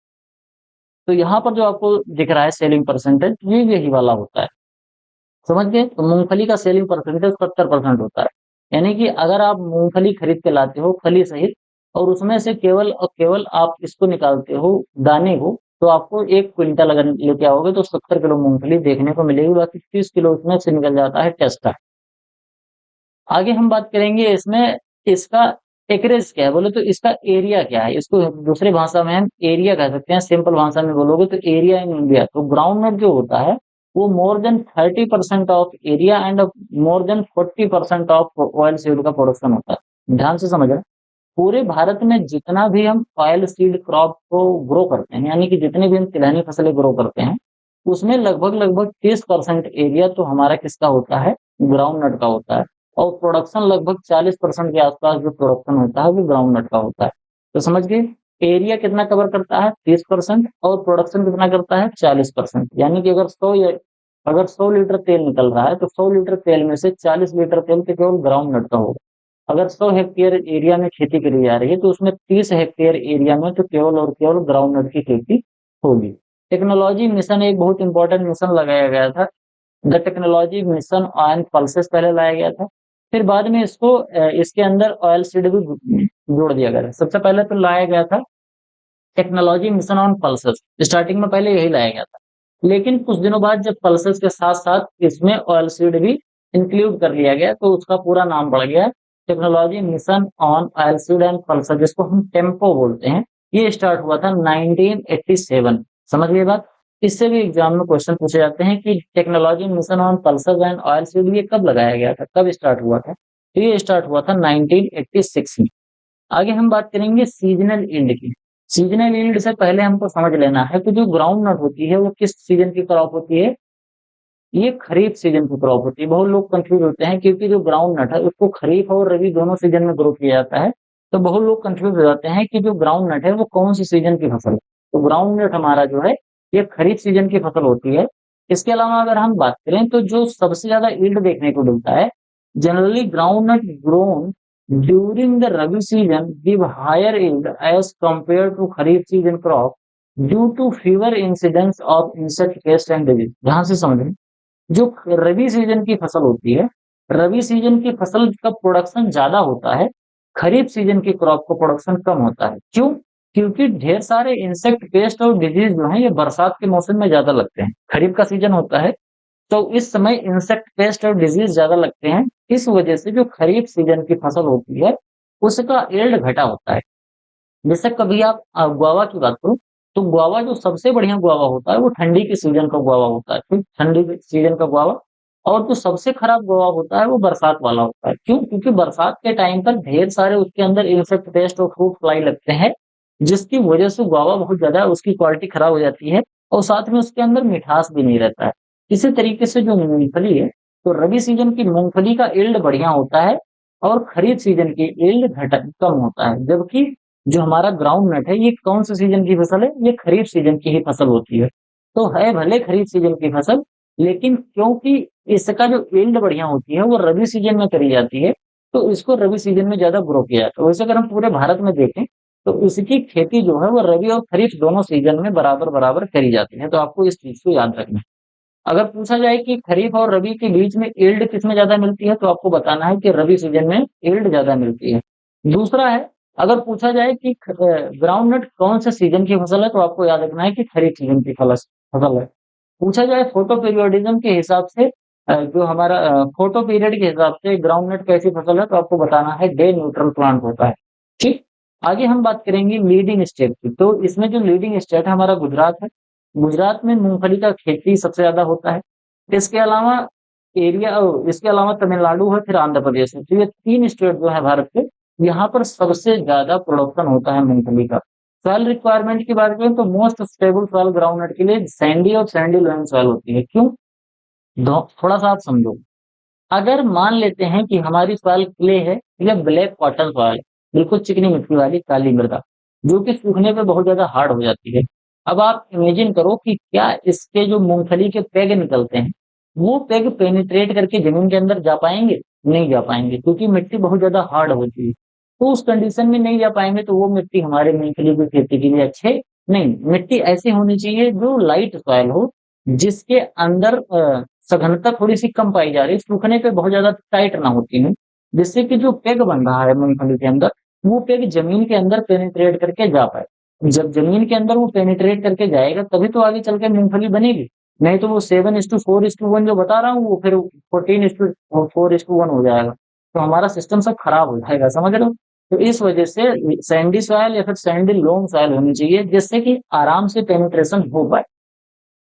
तो यहाँ पर जो आपको दिख रहा है सेलिंग परसेंटेज, ये यही वाला होता है। समझ गए? तो मूँगफली का सेलिंग परसेंटेज 70% होता है। यानी कि अगर आप मूँगफली खरीद के लाते हो फली सहित और उसमें से केवल और केवल आप इसको निकालते हो दाने को, तो आपको 1 क्विंटल अगर लेके आओगे तो 70 किलो मूँगफली देखने को मिलेगी, बाकी 30 किलो उसमें से निकल जाता है टेस्टा। आगे हम बात करेंगे इसमें इसका एकरेज क्या है, बोले तो इसका एरिया क्या है, इसको दूसरी भाषा में हम एरिया कह सकते हैं। सिंपल भाषा में बोलोगे तो एरिया इन इंडिया। तो ग्राउंड नट जो होता है वो more than 30% of area and more than 40% of oil seed का प्रोडक्शन होता है। ध्यान से समझ रहे हैं। पूरे भारत में जितना भी हम ऑयल सीड क्रॉप को ग्रो करते हैं, यानी कि जितनी भी हम तिलहनी फसलें ग्रो करते हैं, उसमें लगभग लगभग 30% एरिया तो हमारा किसका होता है? ग्राउंड नट का होता है। और प्रोडक्शन लगभग 40% के आसपास जो प्रोडक्शन होता है वो ग्राउंड नट का होता है। तो समझ गए, एरिया कितना कवर करता है? 30%, और प्रोडक्शन कितना करता है? 40%। यानी कि अगर 100 लीटर तेल निकल रहा है तो 100 लीटर तेल में से 40 लीटर तेल तो केवल ग्राउंड नट का होगा। अगर 100 हेक्टेयर एरिया में खेती करी जा रही है तो उसमें 30 हेक्टेयर एरिया में तो केवल और केवल ग्राउंड नट की खेती होगी। टेक्नोलॉजी मिशन एक बहुत इंपॉर्टेंट मिशन लगाया गया था। The technology mission on pulses पहले लाया गया था, फिर बाद में इसके अंदर ऑयल सीड भी जोड़ दिया गया था। सबसे पहले तो लाया गया था technology mission on pulses, starting में पहले यही लाया गया था। लेकिन कुछ दिनों बाद जब पल्सेस के साथ साथ इसमें ऑयल सीड भी इंक्लूड कर लिया गया तो उसका पूरा नाम पड़ गया technology mission on oil seed and pulses, जिसको हम टेम्पो बोलते हैं। ये स्टार्ट हुआ था 1987। समझ गए बात? इससे भी एग्जाम में क्वेश्चन पूछे जाते हैं कि technology mission on pulses and oil seed ये कब लगाया गया था, कब स्टार्ट हुआ था? तो ये स्टार्ट हुआ था 1986 में। आगे हम बात करेंगे सीजनल यील्ड की। सीजनल यील्ड से पहले हमको समझ लेना है कि जो ग्राउंड नट होती है वो किस सीजन की क्रॉप होती है? ये खरीफ सीजन की क्रॉप होती है। बहुत लोग कंफ्यूज होते हैं क्योंकि जो ग्राउंड नट है उसको खरीफ और रबी दोनों सीजन में ग्रो किया जाता है। तो बहुत लोग कंफ्यूज हो जाते हैं कि जो ग्राउंड नट है वो कौन सी सीजन की फसल है। तो ग्राउंड नट हमारा जो है ये खरीफ सीजन की फसल होती है। इसके अलावा अगर हम बात करें तो जो सबसे ज्यादा यील्ड देखने को मिलता है, generally groundnut grown during the rabi season give higher yield as compared to kharif season crop due to fewer incidence of insect pest and disease. ध्यान से समझें, जो रबी सीजन की फसल होती है, रबी सीजन की फसल का प्रोडक्शन ज्यादा होता है, खरीफ सीजन की क्रॉप का प्रोडक्शन कम होता है। क्यों? क्योंकि ढेर सारे इंसेक्ट पेस्ट और डिजीज जो है ये बरसात के मौसम में ज्यादा लगते हैं। खरीफ का सीजन होता है तो इस समय इंसेक्ट पेस्ट और डिजीज ज्यादा लगते हैं। इस वजह से जो खरीफ सीजन की फसल होती है उसका यील्ड घटा होता है। जैसे कभी आप गुआवा की बात करो तो गुआवा जो सबसे बढ़िया गुआवा होता है वो ठंडी के सीजन का गुआवा होता है, ठीक? ठंडी के सीजन का गुआवा। और जो सबसे खराब गुआवा होता है वो बरसात वाला होता है। क्यों? क्योंकि बरसात के टाइम पर ढेर सारे उसके अंदर इंसेक्ट पेस्ट और फ्रूट फ्लाई लगते हैं, जिसकी वजह से गुआवा बहुत ज्यादा उसकी क्वालिटी खराब हो जाती है और साथ में उसके अंदर मिठास भी नहीं रहता है। इसी तरीके से जो मूंगफली है, तो रबी सीजन की मूंगफली का यील्ड बढ़िया होता है और खरीफ सीजन की यील्ड कम होता है। जबकि जो हमारा ग्राउंड नट है ये कौन से सीजन की फसल है? ये खरीफ सीजन की ही फसल होती है। तो है भले खरीफ सीजन की फसल, लेकिन क्योंकि इसका जो यील्ड बढ़िया होती है वो रबी सीजन में करी जाती है, तो इसको रबी सीजन में ज्यादा ग्रो किया जाता है। वैसे अगर हम पूरे भारत में देखें तो इसकी खेती जो है वो रबी और खरीफ दोनों सीजन में बराबर बराबर करी जाती है। तो आपको इस चीज को याद रखना है। अगर पूछा जाए कि खरीफ और रबी के बीच में यील्ड किसमें ज्यादा मिलती है, तो आपको बताना है कि रबी सीजन में यील्ड ज्यादा मिलती है। दूसरा है अगर पूछा जाए कि ग्राउंडनट कौन से सीजन की फसल है, तो आपको याद रखना है कि खरीफ सीजन की फसल है। पूछा जाए फोटो पीरियोडिज्म के हिसाब से, जो हमारा फोटो पीरियड के हिसाब से ग्राउंडनट कैसी फसल है, तो आपको बताना है डे न्यूट्रल प्लांट होता है। ठीक। आगे हम बात करेंगे लीडिंग स्टेट की। तो इसमें जो लीडिंग स्टेट है हमारा गुजरात है। गुजरात में मूंगफली का खेती सबसे ज्यादा होता है। इसके अलावा इसके अलावा तमिलनाडु है, फिर आंध्र प्रदेश है। तो ये 3 स्टेट जो है भारत के, यहाँ पर सबसे ज्यादा प्रोडक्शन होता है मूंगफली का। सॉइल रिक्वायरमेंट की बात करें तो मोस्ट स्टेबल सॉइल ग्राउंडनट के लिए सैंडी और सैंडी लोन सॉइल होती है। क्यों? थोड़ा सा आप समझो। अगर मान लेते हैं कि हमारी सॉइल क्ले है या ब्लैक कॉटन सॉइल, बिल्कुल चिकनी मिट्टी वाली काली मृदा, जो कि सूखने पे बहुत ज्यादा हार्ड हो जाती है। अब आप इमेजिन करो कि क्या इसके जो मूंगफली के पेग निकलते हैं, वो पेग पेनिट्रेट करके जमीन के अंदर जा पाएंगे? नहीं जा पाएंगे, क्योंकि मिट्टी बहुत ज्यादा हार्ड होती है। तो उस कंडीशन में नहीं जा पाएंगे, तो वो मिट्टी हमारे मूंगफली की खेती के लिए अच्छे नहीं। मिट्टी ऐसी होनी चाहिए जो लाइट सॉइल हो, जिसके अंदर सघनता थोड़ी सी कम पाई जा रही है, सूखने पे बहुत ज्यादा टाइट ना होती है, जिससे कि जो पेग बन रहा है मूंगफली के अंदर, वो पेग जमीन के अंदर पेनिट्रेट करके जा पाए। जब जमीन के अंदर वो पेनिट्रेट करके जाएगा, तभी तो आगे चल के मूंगफली बनेगी। नहीं तो वो 7:4:1 जो बता रहा हूँ, वो फिर 14:4:1 हो जाएगा। तो हमारा सिस्टम सब खराब हो जाएगा, समझ रहे हो? तो इस वजह से सैंडी सॉइल या फिर सैंडी लोम सॉइल होनी चाहिए, जिससे कि आराम से पेनिट्रेशन हो पाए।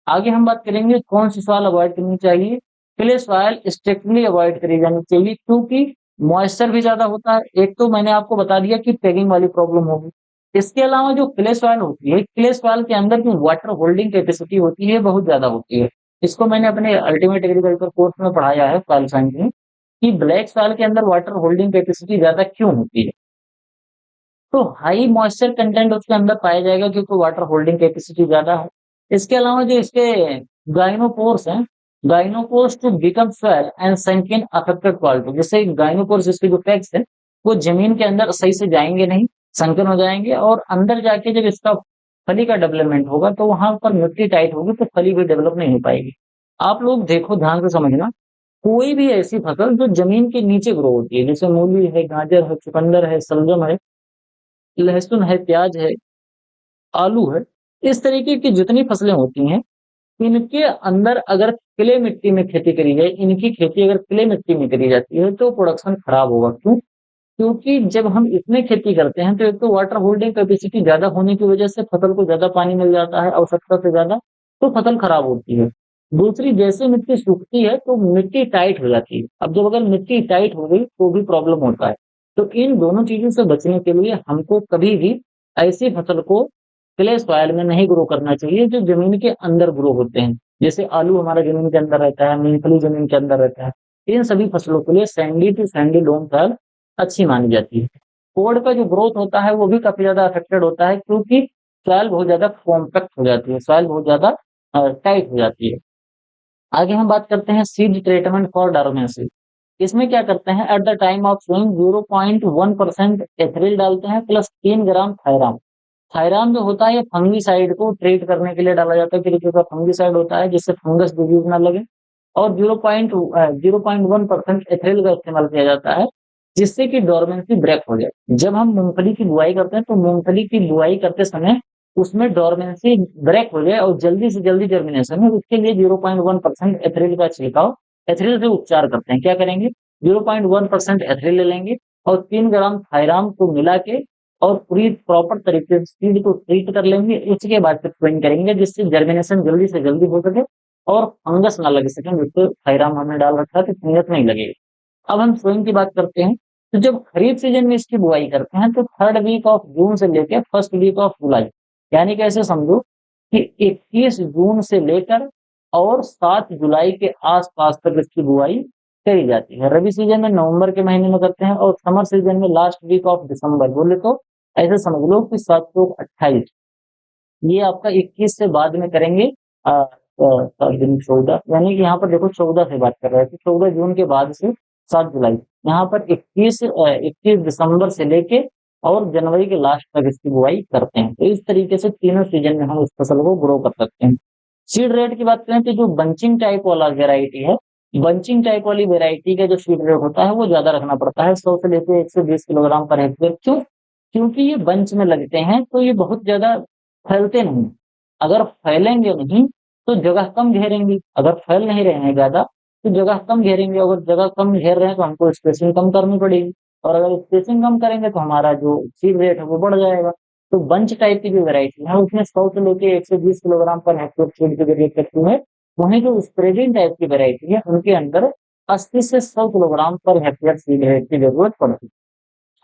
आगे हम बात करेंगे कौन सी सॉइल अवॉइड करनी चाहिए। क्ले सॉइल स्ट्रिक्टली अवॉइड करी जानी चाहिए, क्योंकि मॉइस्चर भी ज्यादा होता है। एक तो मैंने आपको बता दिया कि पेगिंग वाली प्रॉब्लम होगी। इसके अलावा जो क्ले सॉइल होती है, क्ले सॉइल के अंदर जो वाटर होल्डिंग कैपेसिटी होती है बहुत ज्यादा होती है। इसको मैंने अपने अल्टीमेट एग्रीकल्चर कोर्स में पढ़ाया है, सॉइल साइंस में, कि ब्लैक सॉइल के अंदर वाटर होल्डिंग कैपेसिटी ज्यादा क्यों होती है। तो हाई मॉइस्चर कंटेंट उसके अंदर पाया जाएगा, क्योंकि वाटर होल्डिंग कैपेसिटी ज्यादा है। इसके अलावा जो इसके गाइनोपोर्स हैं, gynophores to become soil and sunk in affected quality, जैसे गाइनोपोर्स इसके जो पेग्स है, वो जमीन के अंदर सही से जाएंगे नहीं, संकन हो जाएंगे, और अंदर जाके जब इसका फली का डेवलपमेंट होगा, तो वहां पर मिट्टी टाइट होगी, तो फली भी डेवलप नहीं हो पाएगी। आप लोग देखो, ध्यान से समझना, कोई भी ऐसी फसल जो जमीन के नीचे ग्रो होती है, जैसे मूली है, गाजर है, चुकंदर है, शलजम है, लहसुन है, प्याज है, आलू है, इस तरीके की जितनी फसलें होती हैं, इनके अंदर अगर क्ले मिट्टी में खेती करी जाए, इनकी खेती अगर क्ले मिट्टी में करी जाती है, तो प्रोडक्शन खराब होगा। क्यों? क्योंकि जब हम इसमें खेती करते हैं, तो एक तो वाटर होल्डिंग कैपेसिटी ज्यादा होने की वजह से फसल को ज्यादा पानी मिल जाता है, आवश्यकता से ज्यादा, तो फसल खराब होती है। दूसरी, जैसे मिट्टी सूखती है तो मिट्टी टाइट हो जाती है। अब जब अगर मिट्टी टाइट हो गई तो भी प्रॉब्लम होता है। तो इन दोनों चीजों से बचने के लिए हमको कभी भी ऐसी फसल को क्ले सॉइल में नहीं ग्रो करना चाहिए जो जमीन के अंदर ग्रो होते हैं। जैसे आलू हमारा जमीन के अंदर रहता है, मूंगफली जमीन के अंदर रहता है। इन सभी फसलों के लिए sandy to sandy loam soil अच्छी मानी जाती है। कोड का जो ग्रोथ होता है वो भी काफी ज्यादा अफेक्टेड होता है, क्योंकि सॉइल बहुत ज्यादा कॉम्पैक्ट हो जाती है, सॉइल बहुत ज्यादा टाइट हो जाती है। आगे हम बात करते हैं सीड ट्रीटमेंट फॉर डॉर्मेंसी। इसमें क्या करते हैं, at the time of sowing 0.1% ethrel डालते हैं, प्लस 3 ग्राम थायराम। थायराम जो होता है, ये फंगीसाइड को ट्रीट करने के लिए डाला जाता है, कि देखिए फंगीसाइड होता है जिससे फंगस डिजीज ना लगे। और 0.1% एथरिल का इस्तेमाल किया जाता है, जिससे कि डोरमेंसी ब्रेक हो जाए। जब हम मूंगफली की बुआई करते हैं, तो मूंगफली की बुआई करते समय उसमें डोरमेंसी ब्रेक हो जाए और जल्दी से जल्दी जर्मिनेशन हो, उसके लिए 0.1% एथरिल का छिड़काव, एथरिल से उपचार करते हैं। क्या करेंगे, 0.1% एथरिल ले लेंगे और 3 ग्राम थायराम को मिला के और पूरी प्रॉपर तरीके से सीड को ट्रीट कर लेंगे। उसके बाद फिर स्प्रेइंग करेंगे, जिससे जर्मिनेशन जल्दी से जल्दी हो सके और फंगस ना लग सके। जिससे थायराम हमने डाल रखा है तो फंगस नहीं लगेगी। अब हम सोइंग की बात करते हैं। तो जब खरीफ सीजन में इसकी बुआई करते हैं, तो 3rd वीक ऑफ जून से लेकर 1st वीक ऑफ जुलाई, यानी कैसे समझो कि 21 जून से लेकर और 7 जुलाई के आसपास तक इसकी बुआई करी जाती है। रबी सीजन में नवंबर के महीने में करते हैं, और समर सीजन में लास्ट वीक ऑफ दिसंबर। बोले तो ऐसे समझ लो कि 7 से 28, ये आपका 21 से बाद में करेंगे। 14, यानी कि यहाँ पर देखो 14 से बात कर रहे हैं, तो 14 जून के बाद से 7 जुलाई, यहाँ पर 21 दिसंबर से लेके और जनवरी के लास्ट तक इसकी बुआई करते हैं। तो इस तरीके से तीनों सीजन में हम उस फसल को ग्रो कर सकते हैं। सीड रेट की बात करें तो जो बंचिंग टाइप वाला वेराइटी है, बंचिंग टाइप वाली वेराइटी का जो सीड रेट होता है वो ज्यादा रखना पड़ता है, 100 से लेकर 120 किलोग्राम पर हेक्टेयर। क्यों? क्योंकि ये बंच में लगते हैं तो ये बहुत ज़्यादा फैलते नहीं। अगर फैलेंगे नहीं तो जगह कम घेरेंगी, अगर फैल नहीं रहे हैं ज़्यादा तो जगह कम घेरेंगे, अगर जगह कम घेर रहे हैं तो हमको स्पेसिंग कम करनी पड़ेगी और अगर स्पेसिंग कम करेंगे तो हमारा जो सीड रेट है वो बढ़ जाएगा। तो बंच टाइप की जो वैरायटी है उसमें 100 से लेके 120 किलोग्राम पर हेक्टेयर सीड की जरूरत पड़ती है। वहीं जो स्प्रेडिंग टाइप की वैरायटी है उनके अंदर 80 से 100 kilogram per hectare seed rate की जरूरत पड़ती है।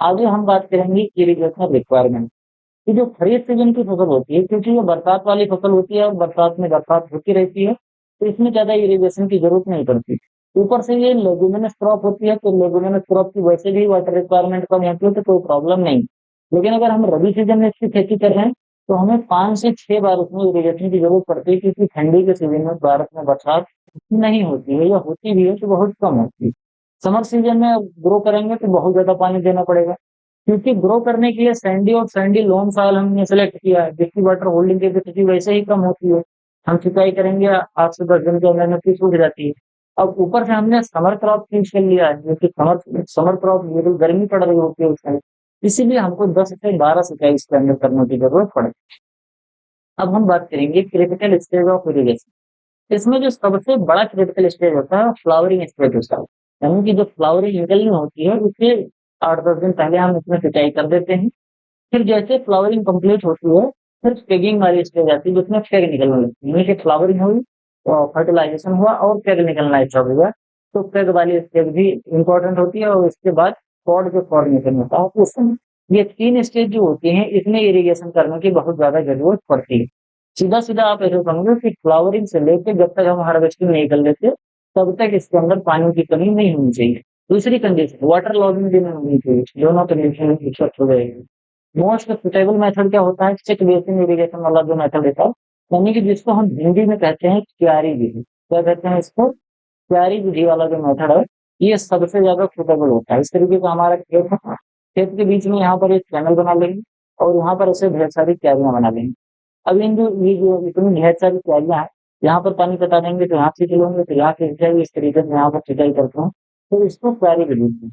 आगे हम बात करेंगे इरिगेशन रिक्वायरमेंट की। जो खरीफ सीजन की फसल होती है क्योंकि ये बरसात वाली फसल होती है और बरसात में बरसात होती रहती है तो इसमें ज्यादा इरिगेशन की जरूरत नहीं पड़ती। ऊपर से ये लेगुमिनस क्रॉप होती है तो लेगुमिनस क्रॉप की वैसे भी वाटर रिक्वायरमेंट कम होती है तो कोई प्रॉब्लम नहीं। लेकिन अगर हम रबी सीजन में इसकी खेती कर रहे हैं तो हमें 5 से 6 बार उसमें इरिगेशन की जरूरत पड़ती है क्योंकि ठंडी के सीजन में भारत में बरसात नहीं होती है या होती भी है तो बहुत कम होती है। समर सीजन में ग्रो करेंगे तो बहुत ज्यादा पानी देना पड़ेगा क्योंकि ग्रो करने के लिए सैंडी और सैंडी लोन सॉइल हमने सेलेक्ट किया है जिसकी वाटर होल्डिंग कैपेसिटी वैसे ही कम होती है। हम सिंचाई करेंगे 8 से 10 दिन के अंदर में फिर सूख जाती है। अब ऊपर से हमने समर क्रॉप चूज कर लिया है क्योंकि समर समर क्रॉप बिल्कुल गर्मी पड़ रही होती है उस टाइम, इसीलिए हमको 10 से 12 सिंचाई इसके अंदर करने की जरूरत पड़ेगी। अब हम बात करेंगे क्रिटिकल स्टेज ऑफ इरिगेशन। इसमें जो सबसे बड़ा क्रिटिकल स्टेज होता है फ्लावरिंग स्टेज होता है, यानी कि जो फ्लावरिंग निकलनी होती है उसके 8-10 दिन पहले हम इसमें सिंचाई कर देते हैं। फिर जैसे फ्लावरिंग कंप्लीट होती है फिर पेगिंग वाली स्टेज आती है जिसमें फेग निकलने लगती है, यानी कि फ्लावरिंग हुई और फर्टिलाइजेशन हुआ और फेग निकलना स्टार्ट हुआ। तो फेग वाली स्टेज भी इम्पोर्टेंट होती है और इसके बाद पॉड जो फॉर्मेशन होता है तो उसमें ये 3 स्टेज जो होती हैं इसमें इरिगेशन करने की बहुत ज्यादा जरूरत पड़ती है। सीधा सीधा आप ऐसे समझो कि फ्लावरिंग से लेकर जब तक हम हार्वेस्टिंग नहीं कर लेते तब तक इसके अंदर पानी की कमी नहीं होनी चाहिए। दूसरी कंडीशन वाटर लॉगिंग भी नहीं होनी चाहिए, दोनों कंडीशन इकट्ठ हो जाएगी। मोस्ट सुटेबल मेथड क्या होता है चेक बेसिन इरिगेशन वाला जो मेथड होता है, यानी कि जिसको हम हिंदी में कहते हैं क्यारी विधि। क्या कहते हैं इसको? क्यारी विधि वाला जो मेथड है ये सबसे ज्यादा सुटेबल होता है। इस तरीके का हमारा खेत है, खेत के बीच में यहाँ पर एक चैनल बना लेंगे और यहाँ पर ऐसे ढेर सारी क्यारियां बना लेंगे। अब इन जो ये जो इतनी ढेर सारी क्यारियां हैं यहाँ पर पानी पटा देंगे तो यहाँ से चलोगे तो यहाँ से सिंचाई इस तरीके से यहाँ पर सिंचाई करते हैं तो इसको क्यारी विधि कहते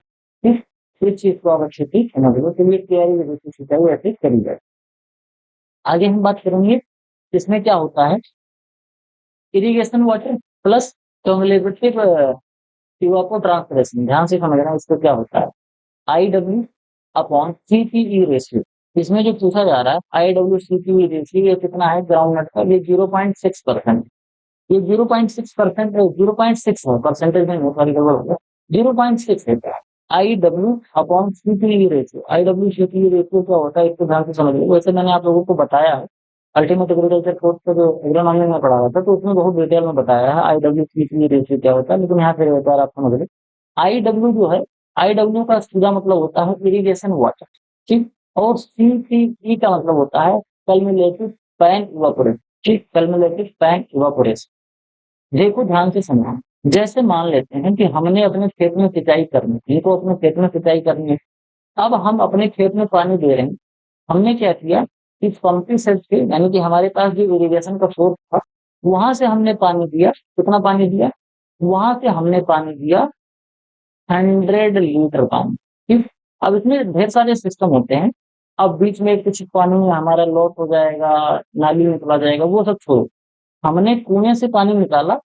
हैं। ठीक, इस चीज को आप अच्छे से समझ लो तो ये क्यारी विधि से सिंचाई ऐसे करी जाए। आगे हम बात करेंगे इसमें क्या होता है इरिगेशन वाटर प्लस क्यूमुलेटिव इवापोट्रांसपिरेशन। ध्यान से समझना इसको क्या होता है IW अपॉन CPE रेशियो। इसमें जो पूछा जा रहा है IW CPE रेशियो ये कितना है ग्राउंड नट का, ये 0.6%। ये 0.6% है, 0.6 है, परसेंटेज में सॉरी गड़बड़ हो गया, 0.6 है। IW upon CPE ratio, IW CPE ratio क्या होता है इसको ध्यान से समझ लो। वैसे मैंने आप लोगों को बताया है अल्टीमेट एग्रीकल्चर कोर्स का जो एग्रोनॉमी में पढ़ाया था तो उसमें बहुत डिटेल में बताया है IW CPE रेशियो क्या होता है, लेकिन यहाँ पे एक बार आप समझ लो। IW जो है IW का सीधा मतलब होता है इरिगेशन वाटर, ठीक। और CPE का मतलब होता है कल्मुलेटिव पैन इवापोरेशन, ठीक, कल्मुलेटिव पैन इवापोरेशन। देखो ध्यान से समझो, जैसे मान लेते हैं कि हमने अपने खेत में सिंचाई करनी है, इनको अपने खेत में सिंचाई करनी है। अब हम अपने खेत में पानी दे रहे हैं, हमने क्या किया कि पंपिंग सेट से यानी कि हमारे पास जो इरिगेशन का सोर्स था वहां से हमने पानी दिया। कितना पानी दिया? वहां से हमने पानी दिया 100 लीटर पानी, ठीक। अब इसमें ढेर सारे सिस्टम होते हैं। अब बीच में कुछ पानी हमारा लॉस हो जाएगा, नाली में चला जाएगा, वो सब छोड़ो। हमने कुएं से पानी निकाला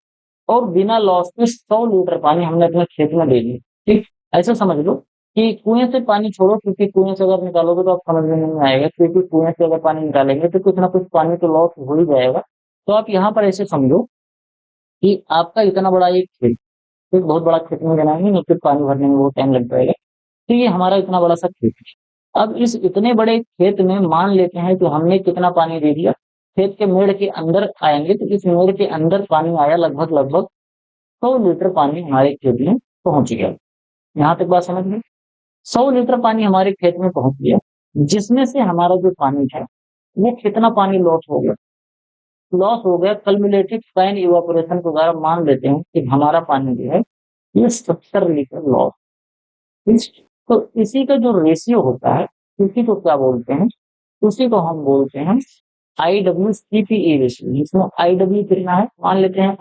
और बिना लॉस के 100 लीटर पानी हमने अपने खेत में दे दिया, ठीक। ऐसा समझ लो कि कुएं से पानी छोड़ो क्योंकि कुएं से अगर निकालोगे तो आप समझ में नहीं आएगा, क्योंकि कुएं से अगर पानी निकालेंगे तो कुछ ना कुछ पानी तो लॉस हो ही जाएगा। तो आप यहाँ पर ऐसे समझो कि आपका इतना बड़ा एक खेत, एक बहुत बड़ा खेत में बनाएंगे नहीं फिर पानी भरने में बहुत टाइम लग जाएगा। तो ये हमारा इतना बड़ा सा खेत है। अब इस इतने बड़े खेत में मान लेते हैं कि हमने कितना पानी दे दिया, खेत के मेड़ के अंदर आएंगे तो इस मेड़ के अंदर पानी आया लगभग लगभग 100 लीटर पानी हमारे खेत में पहुंच गया। यहाँ तक बात समझ में? 100 लीटर पानी हमारे खेत में पहुंच गया, जिसमें से हमारा जो पानी है वो कितना पानी लॉस हो गया? लॉस हो गया कल्मुलेटिव फाइन इवापोरेशन के द्वारा मान लेते हैं कि हमारा पानी जो है ये 70 लीटर लॉस। तो इसी का जो रेशियो होता है उसी को क्या बोलते हैं? उसी को हम बोलते हैं IW CPE रेशियो, जिसमें IW कितना है मान लेते हैं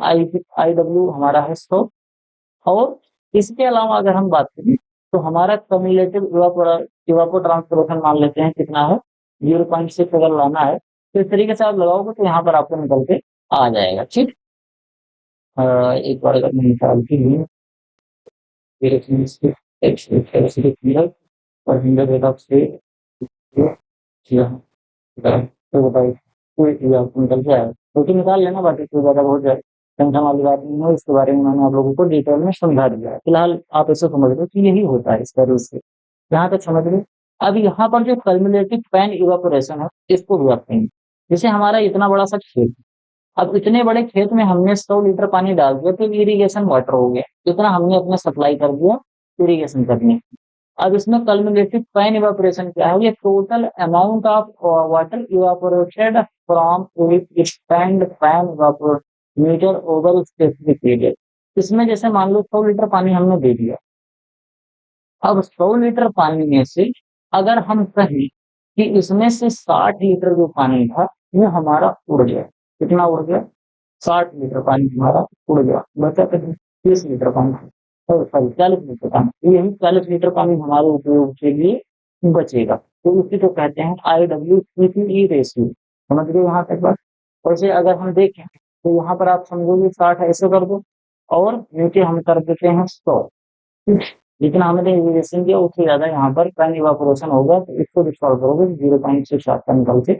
IW हमारा है 100। और इसके अलावा अगर हम बात करें तो हमारा कम्युलेटिव इवापोट्रांसपिरेशन मान लेते हैं कितना है 0.6 अगर लाना है तो इस तरीके से आप लगाओगे तो यहाँ पर आपको निकल के आ जाएगा। ठीक, एक बार अगर मैं निकाल के लूँ और तो बताइए कोई आपको निकल के आएगा, रोटी निकाल लेना, बाकी कोई ज़्यादा बहुत ज़्यादा टेंशन वाली बात नहीं है, इसके बारे में मैंने आप लोगों को डिटेल में समझा दिया है। फिलहाल आप इसे समझ लो कि यही होता है इसका रूल से, यहाँ तक समझ गए। अब यहाँ पर जो कम्युलेटिव फैन इवापोरेशन है इसको भी रखते हैं। जैसे हमारा इतना बड़ा सा खेत है, अब इतने बड़े खेत में हमने 100 लीटर पानी डाल दिया तो इरिगेशन वाटर हो गया, इतना हमने अपने सप्लाई कर दिया इरिगेशन करने। अब इसमें कम्युलेटिव फाइन इवापोरेशन क्या है, ये total amount of water evaporated from a stand fan evaporimeter over specific period. इसमें जैसे मान लो 100 लीटर पानी हमने दे दिया, अब 100 लीटर पानी में से अगर हम कहें कि इसमें से 60 लीटर जो पानी था वो हमारा उड़ गया, कितना उड़ गया 60 लीटर पानी हमारा उड़ गया, बचा कितना 30 लीटर पानी, सॉरी 40 लीटर पानी, यही 40 लीटर पानी हमारे उपयोग के लिए बचेगा। तो उसी को कहते हैं IWCPE रेशियो। समझ गए यहाँ तक बात। वैसे अगर हम देखें तो यहाँ पर आप समझोगे 60 ऐसे कर दो और नीचे हम कर देते हैं 100। जितना हमने इरिगेशन किया उससे ज्यादा यहाँ पर पैन इवापोरेशन होगा, तो इसको भी सॉल्व करोगे 0.6 आपका निकल के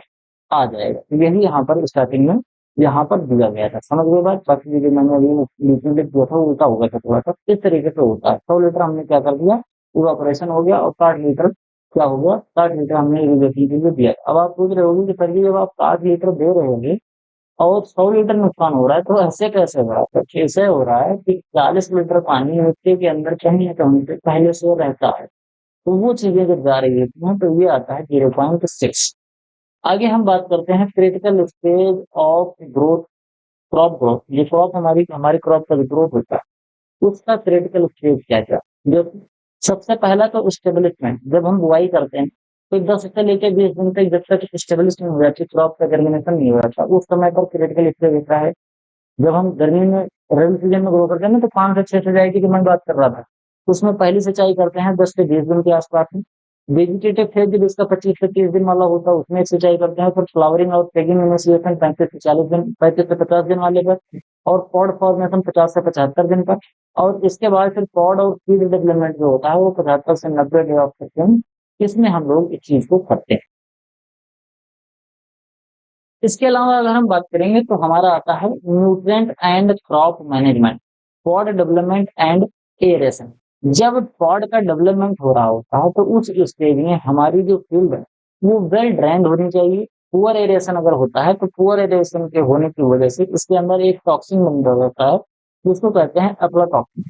आ जाएगा। तो यही यहाँ पर स्टार्टिंग में यहाँ पर दिया गया था, समझ गए बात। बाकी जो मैंने अभी दिया था उल्टा हो गया था थोड़ा सा, इस तरीके से होता है। 100 लीटर हमने क्या कर दिया इवापोरेशन हो गया और 60 लीटर क्या होगा 60 लीटर हमने इरिगेशन के लिए दिया। अब आप सोच रहे होंगे कि सर जी जब आप 60 लीटर दे रहे होंगे और 100 लीटर नुकसान हो रहा है तो ऐसे कैसे हो रहा है, तो ऐसे हो रहा है कि 40 लीटर पानी मिट्टी के अंदर कहीं ना कहीं पे पहले से रहता है, तो वो चीजें जब जा रही होती हैं तो ये आता है 0.6। आगे हम बात करते हैं critical stage of growth, crop growth. ये क्रॉप हमारी हमारी क्रॉप का ग्रोथ होता है उसका क्रिटिकल स्टेज क्या क्या। जो सबसे पहला तो स्टेबलिशमेंट, जब हम बुआई करते हैं तो 10 से लेकर 20 दिन तक जब तक स्टेबलिश नहीं हो जाती क्रॉप का जर्मिनेशन नहीं हो जाता उस समय पर क्रिटिकल स्टेज होता है। जब हम गर्मी में रबी सीजन में ग्रो करते हैं ना तो 5 से 6 सिंचाई की मैं बात कर रहा था, उसमें पहली सिंचाई करते हैं 10 से 20 दिन के आसपास में। वेजिटेटिव फेज जब इसका 25 से 30 दिन वाला होता है उसमें एक सिंचाई करते हैं, फिर फ्लावरिंग और पेगिंग इनिशिएशन 35 से 40 दिन 35 से 50 दिन वाले पर, और पॉड फॉर्मेशन 50 से 75 दिन पर, और इसके बाद फिर पॉड और सीड डेवलपमेंट जो होता है वो 75 से 90 डे ऑफ सकते हैं। इसमें हम लोग इस चीज को करते हैं। इसके अलावा अगर हम बात करेंगे तो हमारा आता है nutrient and crop management, pod development and aeration. जब पॉड का डेवलपमेंट हो रहा होता है तो उस स्टेज में हमारी जो फील्ड है वो वेल ड्रेन्ड होनी चाहिए। पुअर एरेशन अगर होता है तो पुअर एरेशन के होने की वजह से इसके अंदर एक टॉक्सिन बन होता है जिसको कहते हैं अफ्लाटॉक्सिन।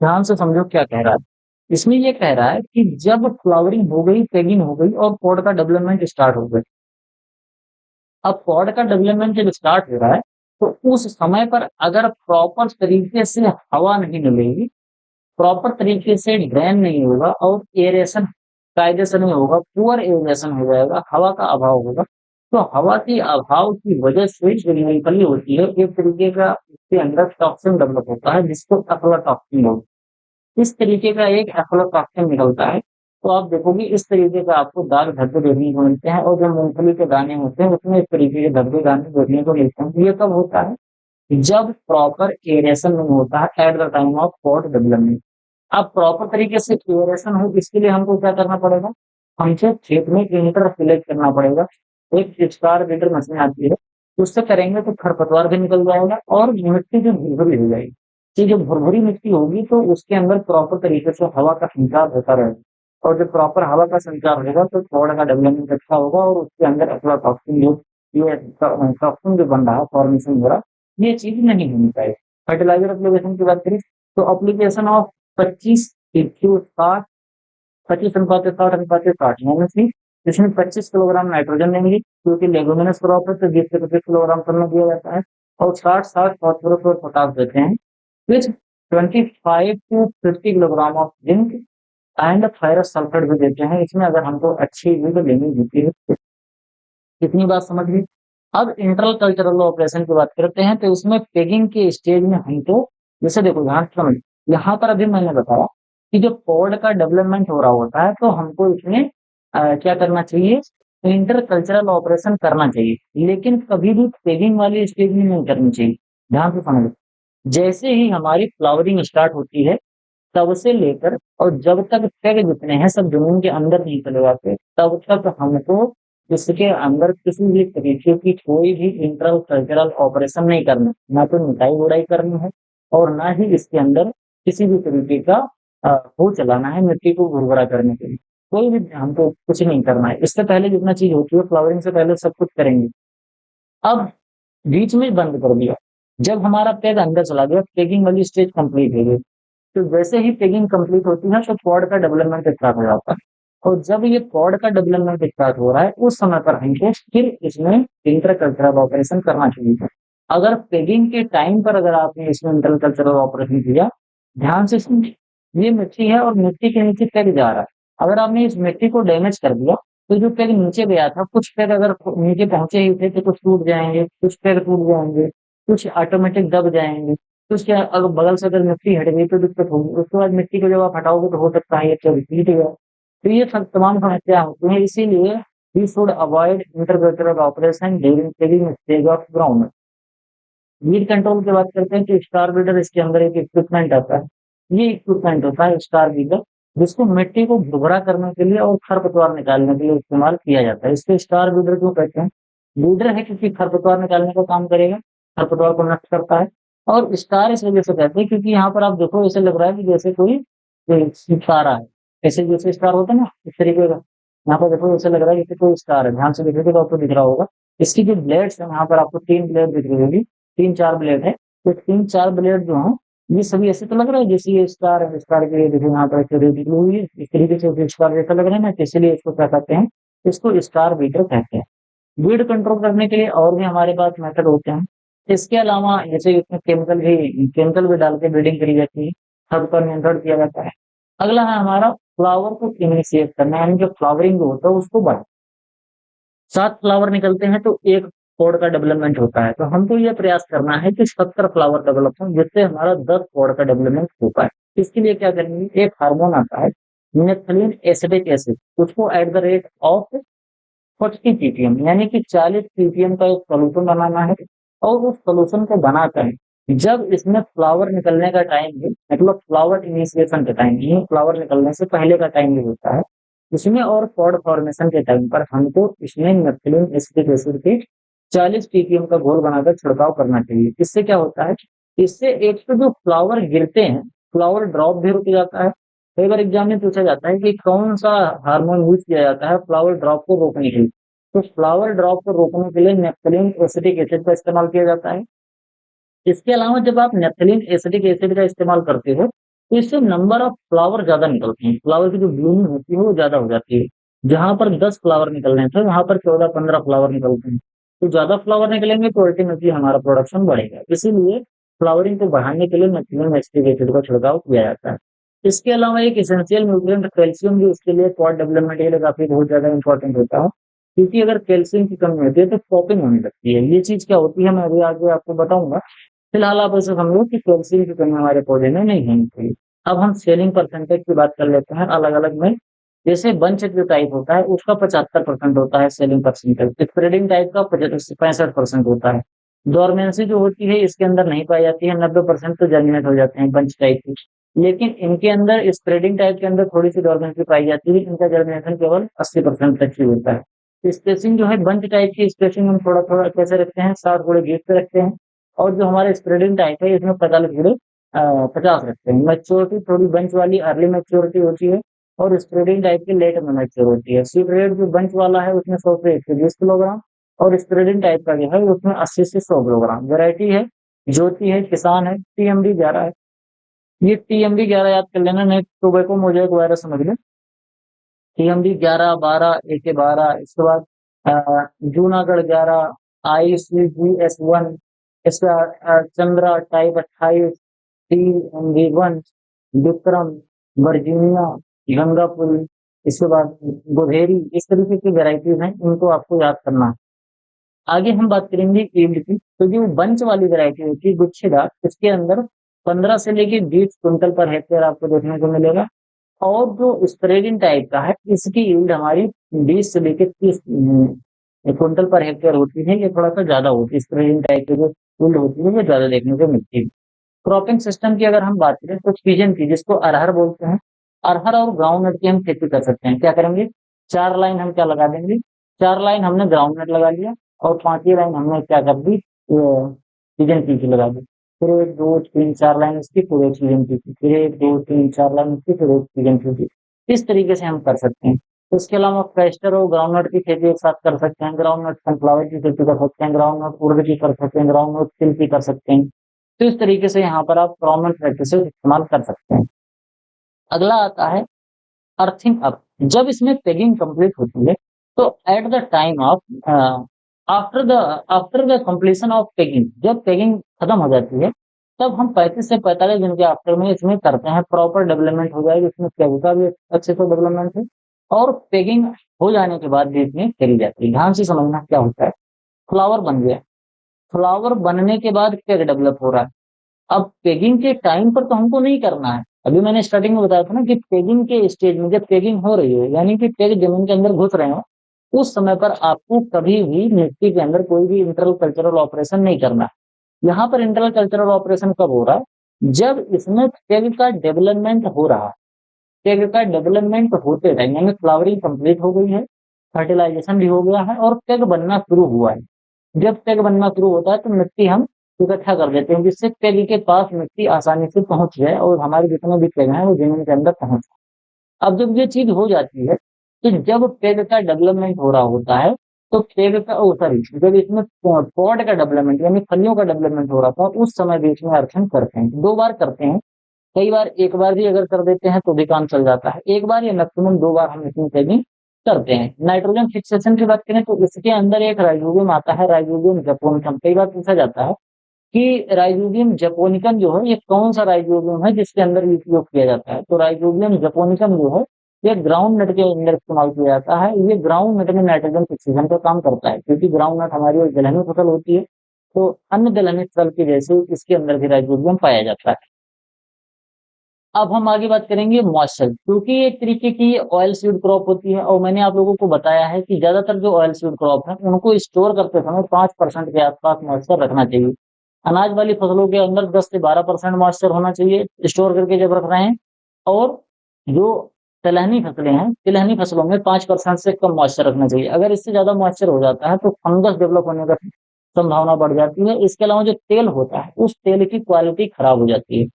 ध्यान से समझो क्या कह रहा है, इसमें ये कह रहा है कि जब फ्लावरिंग हो गई, पेगिंग हो गई और पॉड का डेवलपमेंट स्टार्ट हो गया, अब पॉड का डेवलपमेंट जब स्टार्ट हो रहा है तो उस समय पर अगर प्रॉपर तरीके से हवा नहीं मिलेगी, प्रॉपर तरीके से ड्रेन नहीं होगा और एरेशन कायदे से नहीं होगा, पुअर एरेशन हो जाएगा, हवा का अभाव होगा, तो हवा के अभाव की वजह से जो मूंगफली होती है एक तरीके का उसके अंदर टॉक्सिन डेवलप होता है जिसको अफ्लाटॉक्सिन बोलते हैं। इस तरीके का एक अफ्लाटॉक्सिन निकलता है, तो आप देखोगे इस तरीके का आपको दाग धब्बे देखने को मिलते हैं, और जो मूंगफली के दाने होते हैं उसमें इस तरीके के धब्बे दाने देखने को मिलते हैं। ये कब होता है, जब प्रॉपर एरेशन नहीं होता है at the time of pot development. अब प्रॉपर तरीके से एरेशन हो इसके लिए हमको क्या करना पड़ेगा, हमसे खेत में इंटर सिलेक्ट करना पड़ेगा। एक चिस्कार बीटर मशीन आती है, उससे करेंगे तो खरपतवार भी निकल जाएगा और मिट्टी जो भुरभुरी हो जाएगी। ये जो भुरभुरी मिट्टी होगी तो उसके अंदर प्रॉपर तरीके से हवा का संचार होता रहेगा, और जब प्रॉपर हवा का संचार होगा तो पौध का डेवलपमेंट अच्छा होगा और उसके अंदर अपना टॉक्सिन जो ये टॉक्सिन जो बन रहा है फॉर्मेशन हो रहा, ये चीज नहीं होनी चाहिए। फर्टिलाइजर एप्लीकेशन की बात करें तो एप्लीकेशन ऑफ 25:60 25 अनुपात 60 अनुपात 60 यानी कि इसमें 25 किलोग्राम नाइट्रोजन देंगे क्योंकि लेगुमिनस क्रॉप है तो 20 से 25 किलोग्राम करना दिया जाता है, और 60-60 फास्फोरस और पोटाश देते हैं, विच 25 to 50 kilogram of zinc and ferrous sulphate भी देते हैं। इसमें अगर हमको अच्छी यील्ड लेनी होती है, कितनी बात समझ गई। अब इंटरल कल्चरल ऑपरेशन की बात करते हैं तो इसमें पेगिंग के स्टेज में हमको जैसे देखो यहाँ समझ, यहाँ पर अभी मैंने बताया कि जो पॉड का डेवलपमेंट हो रहा होता है तो हमको इसमें क्या करना चाहिए, इंटरकल्चरल ऑपरेशन करना चाहिए, लेकिन कभी भी पेगिंग वाली स्टेज में नहीं करनी चाहिए। ध्यान से समझो, जैसे ही हमारी फ्लावरिंग स्टार्ट होती है तब से लेकर और जब तक पेग जितने हैं सब जमीन के अंदर नहीं चले जाते, तब तक हमको इसके अंदर किसी भी तरीके की कोई भी इंटरकल्चरल ऑपरेशन नहीं करना, ना तो निकाई गुड़ाई करनी है और ना ही इसके अंदर किसी भी तरीके का वो चलाना है मिट्टी को भुरभुरा करने के लिए। कोई भी हमको कुछ नहीं करना है, इससे पहले जितना चीज होती है फ्लावरिंग से पहले सब कुछ करेंगे। अब बीच में बंद कर दिया, जब हमारा पेग अंदर चला गया, पेगिंग वाली स्टेज कंप्लीट हो गई, तो जैसे ही पेगिंग कंप्लीट होती है तो पॉड का डेवलपमेंट स्टार्ट हो जाता है। और जब ये पॉड का डेवलपमेंट स्टार्ट हो रहा है उस समय पर हमको फिर इसमें इंटरकल्चरल ऑपरेशन करना चाहिए। अगर पेगिंग के टाइम पर अगर आपने इसमें इंटरकल्चरल ऑपरेशन किया, ध्यान से सुनिए, ये मिट्टी है और मिट्टी के नीचे पेग जा रहा है। अगर आपने इस मिट्टी को डैमेज कर दिया तो जो पेग नीचे गया था, कुछ पेग अगर नीचे पहुंचे ही थे तो कुछ टूट जाएंगे, कुछ पेग टूट जाएंगे, कुछ ऑटोमेटिक दब जाएंगे। तो उसके अगर बगल से अगर मिट्टी हट गई तो दिक्कत होगी, उसके बाद मिट्टी को जब आप हटाओगे तो हो सकता है ये पेड़ टूट गया। तो ये सब तमाम समस्या होती हैं, इसीलिए we should avoid intercultural operation during pegging stage of ground. Weed control की बात करते हैं तो स्टार बीडर इसके अंदर एक इक्विपमेंट आता है। ये इक्विपमेंट होता है स्टार बीडर, जिसको मिट्टी को भुरभुरा करने के लिए और खरपतवार निकालने के लिए इस्तेमाल किया जाता है। इसको स्टार बीडर क्यों कहते हैं? बीडर है क्योंकि खरपतवार निकालने का काम करेगा, खरपतवार को नष्ट करता है। और स्टार इस वजह से कहते हैं क्योंकि यहाँ पर आप देखो ऐसे लग रहा है कि जैसे कोई तारा है, ऐसे जैसे स्टार होता है ना इस तरीके का। यहाँ पर देखो ऐसे लग रहा है जैसे कोई स्टार है, ध्यान से देखोगे तो आपको दिख रहा होगा। इसकी जो ब्लेड्स है यहाँ पर आपको 3 ब्लेड दिख रही होगी, 3-4 ब्लेड है। तो 3-4 ब्लेड जो हैं ये सभी ऐसे तो लग रहा है जैसे ये स्टार है, स्टार के लिए देखो यहाँ पर ऐसे रेड हुई है, इस तरीके से स्टार जैसा लग रहा है ना, तो इसलिए इसको क्या कहते हैं, इसको स्टार बीटर कहते हैं। वीड कंट्रोल करने के लिए और भी हमारे पास मेथड होते हैं। इसके अलावा जैसे इसमें केमिकल भी डाल के ब्रीडिंग करी जाती है, सब पर नियंत्रण किया जाता है। अगला है हमारा फ्लावर को इनिशिएट करना, यानी जो फ्लावरिंग होता है उसको बढ़ाना। 7 फ्लावर निकलते हैं तो एक पॉड का डेवलपमेंट होता है, तो हमको ये प्रयास करना है कि 70 फ्लावर डेवलप हो, जिससे हमारा 10 पॉड का डेवलपमेंट हो पाए। इसके लिए क्या करेंगे, एक हार्मोन आता है नेफ्थलीन एसिडिक एसिड, उसको at the rate of 40 ppm यानी कि 40 ppm का एक सोल्यूशन बनाना है। और उस सोल्यूशन को बनाकर जब इसमें फ्लावर निकलने का टाइम है, मतलब फ्लावर इनिशिएशन का टाइम, ये फ्लावर निकलने से पहले का टाइम भी होता है, इसमें और पॉड फॉर्मेशन के टाइम पर हमको इसमें नेफ्थलीन एसिटिक एसिड के 40 ppm का घोल बनाकर छिड़काव करना चाहिए। इससे क्या होता है, इससे एक तो जो फ्लावर गिरते हैं, फ्लावर ड्रॉप भी रुक जाता है। कई बार एग्जाम में पूछा जाता है कि कौन सा हार्मोन यूज किया जाता है फ्लावर ड्रॉप को रोकने के लिए, तो फ्लावर ड्रॉप को रोकने के लिए नेफ्थलीन एसिटिक एसिड का इस्तेमाल किया जाता है। इसके अलावा जब आप नेफ्थलीन एसिटिक एसिड का इस्तेमाल करते हो तो इससे नंबर ऑफ फ्लावर ज्यादा निकलते हैं, फ्लावर की जो ब्लूमिंग होती है वो ज्यादा हो जाती है। जहां पर 10 फ्लावर निकलने थे वहां पर 14-15 फ्लावर निकलते हैं। तो ज्यादा फ्लावर निकलेंगे तो अल्टीमेटली हमारा प्रोडक्शन बढ़ेगा, इसीलिए फ्लावरिंग को बढ़ाने के लिए नेफ्थलीन एसिटिक एसिड का छिड़काव किया जाता है। इसके अलावा एक एसेंशियल न्यूट्रिएंट कैल्शियम भी उसके लिए पॉट डेवलपमेंट के लिए काफी बहुत ज्यादा इंपॉर्टेंट होता है, क्योंकि अगर कैल्शियम की कमी होती है तो पॉपिंग होने लगती है। ये चीज क्या होती है मैं अभी आगे आपको बताऊंगा। फिलहाल आप ऐसे समझो कि कैल्शियम की कमी हमारे पौधे में नहीं होनी चाहिए। अब हम सेलिंग परसेंटेज की बात कर लेते हैं अलग अलग में। जैसे बंच जो टाइप होता है उसका 75% होता है सेलिंग परसेंटेज, स्प्रेडिंग टाइप का 65% होता है। डोरमेंसी जो होती है इसके अंदर नहीं पाई जाती है, 90% तो जर्मिनेट हो जाते हैं बंच टाइप की। लेकिन इनके अंदर स्प्रेडिंग टाइप के अंदर थोड़ी सी डोरमेंसी पाई जाती है, इनका जर्मिनेशन केवल 80% तक ही होता है। स्पेसिंग जो है बंच टाइप की स्पेसिंग हम थोड़ा थोड़ा कैसे रखते हैं, 60 थोड़े गेट पे रखते हैं। और जो हमारे स्प्रेडिंग टाइप है इसमें 45 थोड़े 50 रखते हैं। मैच्योरिटी थोड़ी बंच वाली अर्ली मैच्योरिटी होती है और स्प्रेडिंग टाइप की लेट में मैच्योर होती है। सीड रेट जो बंच वाला है उसमें 100 से 120 किलोग्राम और स्प्रेडिंग टाइप का जो है उसमें 80 से 100 किलोग्राम। वेरायटी है ज्योति है, किसान है, टीएमडी 11 है। ये टीएमडी 11 याद कर लेना, नहीं टोबैको मोज़ेक वायरस समझ लें। टीएमडी 11, 12, AK 12, इसके बाद जूनागढ़ 11, ICGS1, इसका Chandra type 28, TMV1, Vikram, Virginia, Gangapuri, इसके बाद गोधेरी, इस तरीके की वेराइटीज हैं, इनको आपको याद करना है। आगे हम बात करेंगे ईल्ड की, तो जो बंच वाली वैरायटी होती है गुच्छेदार, इसके अंदर 15 से लेके 20 क्विंटल पर हेक्टेयर आपको देखने को मिलेगा। और जो स्प्रेडिंग टाइप का है, इसकी यील्ड हमारी 20 से लेके 30 क्विंटल पर हेक्टेयर होती है। ये थोड़ा सा ज्यादा होती है, स्प्रेडिंग टाइप की जो यील्ड होती है, ये ज्यादा देखने को मिलती है। क्रॉपिंग सिस्टम की अगर हम बात करें तो फिजन की, जिसको अरहर बोलते हैं, अरहर और ग्राउंडनट की हम खेती कर सकते हैं। क्या करेंगे, 4 लाइन हम क्या लगा देंगे, 4 लाइन हमने ग्राउंडनट लगा लिया और 5वीं लाइन हमने क्या कर दी, फिजन की लगा दी। फिर 1 2 3 4 लाइन इसकी, फिर एक फिजन की, फिर 1 2 3 4 लाइन इसकी, फिर एक फिजन की। इस तरीके से हम कर सकते हैं। इसके अलावा कैस्टर और ग्राउंडनट की खेती एक साथ कर सकते हैं, ग्राउंडनट सनफ्लावर की खेती कर सकते हैं, ग्राउंडनट उड़द की कर सकते हैं, ग्राउंडनट तिल की कर सकते हैं। तो इस तरीके से यहाँ पर आप कॉमन प्रैक्टिसेस इस्तेमाल कर सकते हैं। अगला आता है अर्थिंग अप। जब इसमें पेगिंग कंप्लीट होती है तो eight the time of after the after the completion of pegging, जब पेगिंग खत्म हो जाती है तब हम 35 से 45 दिन के आफ्टर में इसमें करते हैं प्रॉपर डेवलपमेंट हो जाएगी, इसमें पेग का भी अच्छे से डेवलपमेंट है और पेगिंग हो जाने के बाद भी इसमें करी जाती है। ध्यान से समझना क्या होता है। फ्लावर बन गया, फ्लावर बनने के बाद पेग डेवलप हो रहा है। अब पेगिंग के टाइम पर तो हमको नहीं करना है। अभी मैंने स्टार्टिंग में बताया था ना कि पेगिंग के स्टेज में जब पेगिंग हो रही है, यानी कि पेग जमीन के अंदर घुस रहे हो, उस समय पर आपको कभी भी मिट्टी के अंदर कोई भी इंटरल कल्चरल ऑपरेशन नहीं करना है। यहाँ पर इंटरल कल्चरल ऑपरेशन कब हो रहा है, जब इसमें पेग का डेवलपमेंट हो रहा है। पेग का डेवलपमेंट होते टाइम यानी फ्लावरिंग कंप्लीट हो गई है, फर्टिलाइजेशन भी हो गया है और पेग बनना शुरू हुआ है। जब पेग बनना शुरू होता है तो मिट्टी हम इकट्ठा कर देते हैं, जिससे पेग के पास मिट्टी आसानी से पहुंच जाए और हमारे जितने भी पेग हैं वो जमीन के अंदर पहुंच जाए। अब जब ये चीज हो जाती है तो जब पेग का डेवलपमेंट हो रहा होता है तो पेग का सॉरी जब इसमें पॉड का डेवलपमेंट यानी फलियों का डेवलपमेंट हो रहा था, उस समय भी इसमें अर्चन करते हैं। 2 बार करते हैं, कई बार एक बार भी अगर कर देते हैं तो भी काम चल जाता है। एक बार या मैक्सिमम 2 बार हम इसमें पेगिंग करते हैं। नाइट्रोजन फिक्सेशन की बात करें तो इसके अंदर एक राइजोबियम आता है, राइजोबियम जपोनिकम। कई बार पूछा जाता है कि राइजोबियम जपोनिकम जो है ये कौन सा राइजोबियम है जिसके अंदर ये उपयोग किया जाता है। तो राइजोबियम जपोनिकम जो है ये ग्राउंड नट के अंदर इस्तेमाल किया जाता है। ये ग्राउंड नट में नाइट्रोजन फिक्सेशन का काम करता है, क्योंकि ग्राउंड नट हमारी एक दलहनी फसल होती है, तो अन्य दलहनी फसल के जैसे इसके अंदर भी राइजोबियम पाया जाता है। अब हम आगे बात करेंगे मॉइस्चर, क्योंकि एक तरीके की ऑयल सीड क्रॉप होती है और मैंने आप लोगों को बताया है कि ज्यादातर जो ऑयल सीड क्रॉप है उनको स्टोर करते समय 5% के आसपास मॉइस्चर रखना चाहिए। अनाज वाली फसलों के अंदर 10 से 12% मॉइस्चर होना चाहिए स्टोर करके जब रख रहे हैं। और जो तिलहनी फसलें हैं, तिलहनी फसलों में 5% से कम मॉइस्चर रखना चाहिए। अगर इससे ज्यादा मॉइस्चर हो जाता है तो फंगस डेवलप होने का संभावना बढ़ जाती है। इसके अलावा जो तेल होता है उस तेल की क्वालिटी खराब हो जाती है।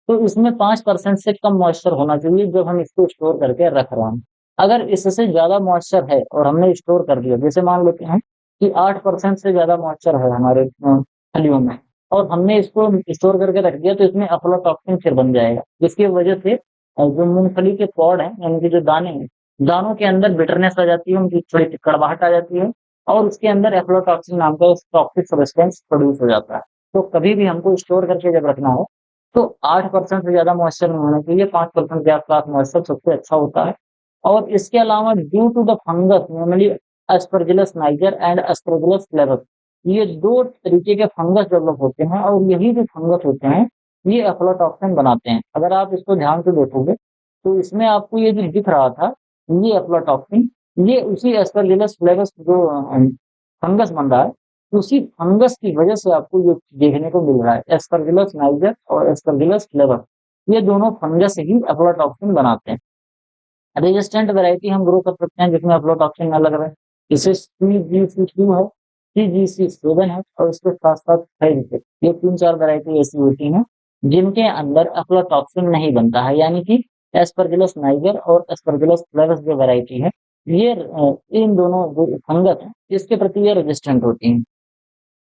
तो इसमें 5% से कम मॉइस्चर होना चाहिए जब हम इसको स्टोर करके रख रहे हैं। अगर इससे ज्यादा मॉइस्चर है और हमने स्टोर कर दिया, जैसे मान लेते हैं कि 8% से ज्यादा मॉइस्चर है हमारे फलियों में और हमने इसको स्टोर करके रख दिया, तो इसमें अफ्लाटॉक्सिन फिर बन जाएगा, जिसकी वजह से जो मूंगफली के पॉड हैं यानी कि जो दाने हैं, दानों के अंदर बिटरनेस आ जाती है, उनकी थोड़ी कड़वाहट आ जाती है और उसके अंदर एफ्लाटॉक्सिन नाम का टॉक्सिक सब्सटेंस प्रोड्यूस हो जाता है। तो कभी भी हमको स्टोर करके जब रखना हो तो 8% से ज्यादा मॉइस्चर नहीं होना चाहिए, 5% के आसपास मॉइस्चर सबसे अच्छा होता है। और इसके अलावा due to the fungus normally aspergillus niger and aspergillus flavus, ये 2 तरीके के फंगस डेवलप होते हैं और यही जो फंगस होते हैं ये एफ्लाटॉक्सिन बनाते हैं। अगर आप इसको ध्यान से देखोगे तो इसमें आपको ये जो दिख रहा था ये एफ्लाटॉक्सिन, ये उसी एस्परजिलस फ्लेवस जो फंगस बन रहा है, उसी फंगस की वजह से आपको ये देखने को मिल रहा है। एस्परजिलस नाइजर और एस्परजिलस फ्लेवर, ये दोनों फंगस ही एफ्लाटॉक्सिन बनाते हैं। रेजिस्टेंट वैरायटी हम ग्रो कर सकते हैं जिसमें एफ्लाटॉक्सिन न लग रहा है, जैसे CGC2 है, CGC7 है और इसके साथ साथ थाइरिक। ये 3-4 वैरायटी ऐसी होती हैं जिनके अंदर एफ्लाटॉक्सिन नहीं बनता है, यानी कि एस्परजिलस नाइजर और एस्परजिलस फ्लेवस जो वैरायटी है ये इन दोनों जो फंगस है इसके प्रति ये रेजिस्टेंट होती हैं।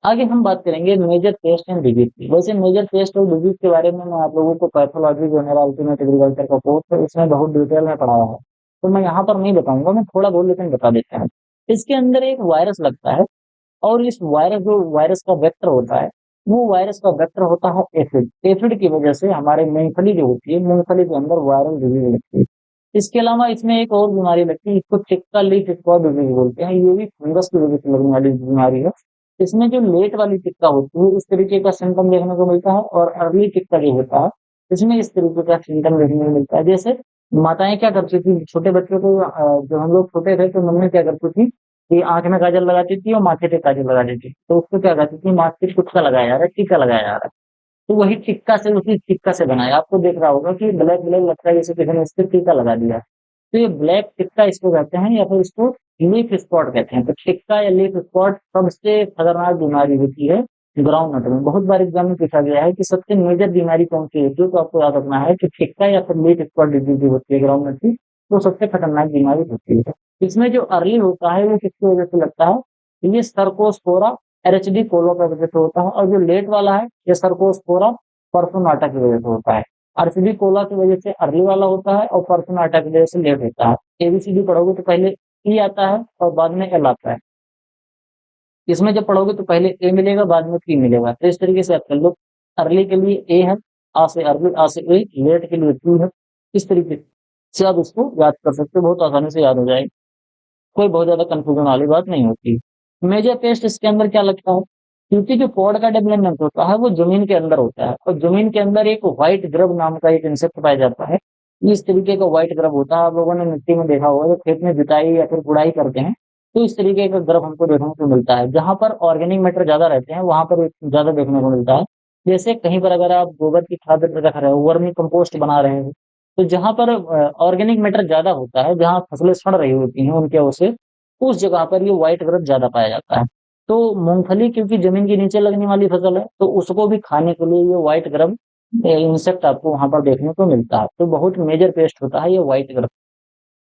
आगे हम बात करेंगे मेजर पेस्ट एंड डिजीज की। वैसे मेजर पेस्ट और डिजीज के बारे में मैं आप लोगों को पैथोलॉजी जो मेरा अल्टीमेट एग्रीकल्चर का कोर्स है इसमें बहुत डिटेल में पढ़ाया है, तो मैं यहाँ पर नहीं बताऊंगा, मैं थोड़ा बहुत लेकिन बता देता हूँ। इसके अंदर एक वायरस लगता है और इस वायरस जो वायरस का वेक्टर होता है वो वायरस का वेक्टर होता है एफिड। एफिड की वजह से हमारे मूंगफली जो होती है, मूंगफली के अंदर वायरल डिजीज लगती है। इसके अलावा इसमें एक और बीमारी लगती है, इसको टिक्का लीफ स्पॉट डिजीज बोलते हैं। ये भी फंगस की वजह से लगने वाली बीमारी है। इसमें जो लेट वाली टिक्का होती है इस तरीके का सिम्टम देखने को मिलता है और अर्ली टिक्का जो होता है इसमें इस तरीके का सिम्टम देखने को मिलता है। जैसे माताएं क्या करती थी छोटे बच्चों को, जब हम लोग छोटे थे तो मम्मी क्या करती थी कि आंख में काजल लगाती थी और माथे पे काजल लगा देती थी, तो उसको क्या कहती थी, माथे पे टिक्का लगाया जा रहा है, टीका लगाया जा रहा है। तो वही टिक्का से, उसी टिक्का से बनाया, आपको देख रहा होगा कि ब्लैक ब्लैक लगता है जैसे किसी ने इस पे टीका लगा दिया। तो ये ब्लैक टिक्का इसको कहते हैं, या फिर इसको लीफ स्पॉट कहते हैं। तो टिक्का या लीफ स्पॉट सबसे खतरनाक बीमारी होती है ग्राउंड नट में। बहुत बार एग्जाम में पूछा गया है कि सबसे मेजर बीमारी कौन सी होती है, तो आपको याद रखना है कि टिक्का या फिर लीफ स्पॉट डिजीज जो होती है ग्राउंड नट की, वो सबसे खतरनाक बीमारी होती है। इसमें जो अर्ली होता है वो किसकी वजह से लगता है, ये सर्कोस्पोरा एचडी कोलो की वजह से होता है, और जो लेट वाला है ये सर्कोस्पोरा परफोनाटा की वजह से होता है। आरसीडी कोला की वजह से अर्ली वाला होता है और परफोनाटा की वजह से लेट होता है। एबीसीडी पढ़ोगे तो पहले ई आता है और बाद में एल आता है। इसमें जब पढ़ोगे तो पहले ए मिलेगा, बाद में पी मिलेगा। तो इस तरीके से आप कर लो, अर्ली के लिए ए है, आ से अर्ली, आ से ए, लेट के लिए पी है। इस तरीके से आप इसको याद कर सकते हो, बहुत आसानी से याद हो जाएगी, कोई बहुत ज्यादा कंफ्यूजन वाली बात नहीं होती। मेजर पेस्ट इसके अंदर क्या लगता है, क्योंकि जो पॉड का डेवलपमेंट होता है वो जमीन के अंदर होता है, और जमीन के अंदर एक व्हाइट ग्रब नाम का एक इंसेक्ट पाया जाता है। इस तरीके का व्हाइट ग्रब होता है, आप लोगों ने मिट्टी में देखा होगा, जब खेत में जुताई या फिर गुड़ाई करते हैं तो इस तरीके का ग्रब हमको देखने को मिलता है। जहां पर ऑर्गेनिक मैटर ज्यादा रहते हैं वहां पर ज्यादा देखने को मिलता है। जैसे कहीं पर अगर आप गोबर की खाद रख रहे हो, वर्मी कंपोस्ट बना रहे हो, तो जहां पर ऑर्गेनिक मैटर ज्यादा होता है, जहां फसलें सड़ रही होती हैं उनके से, उस जगह पर ये व्हाइट ग्रब ज्यादा पाया जाता है। तो मूंगफली क्योंकि जमीन के नीचे लगने वाली फसल है, तो उसको भी खाने के लिए ये व्हाइट ग्रब इंसेक्ट आपको वहां पर देखने को मिलता है। तो बहुत मेजर पेस्ट होता है ये व्हाइट ग्रब।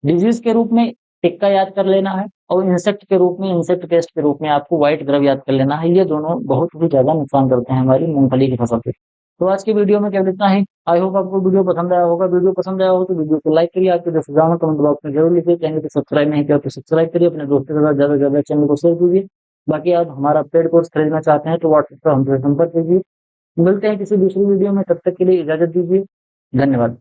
डिजीज के रूप में टिक्का याद कर लेना है, और इंसेक्ट के रूप में, इंसेक्ट पेस्ट के रूप में आपको व्हाइट ग्रब याद कर लेना है। ये दोनों बहुत ही ज्यादा नुकसान करते हैं हमारी मूंगफली की फसल पे। तो आज की वीडियो में केवल इतना ही। आई होप आपको वीडियो पसंद आया होगा। वीडियो पसंद आया हो तो वीडियो को लाइक करिए, आपके जो सुझाव है कमेंट बॉक्स में जरूर लिखिए। चैनल को सब्सक्राइब नहीं किया तो सब्सक्राइब करिए, अपने दोस्तों के साथ ज्यादा से ज्यादा चैनल को शेयर कीजिए। बाकी आप हमारा पेड कोर्स खरीदना चाहते हैं तो व्हाट्सएप पर हमसे संपर्क कीजिए। मिलते हैं किसी दूसरी वीडियो में, तब तक के लिए इजाजत दीजिए। धन्यवाद।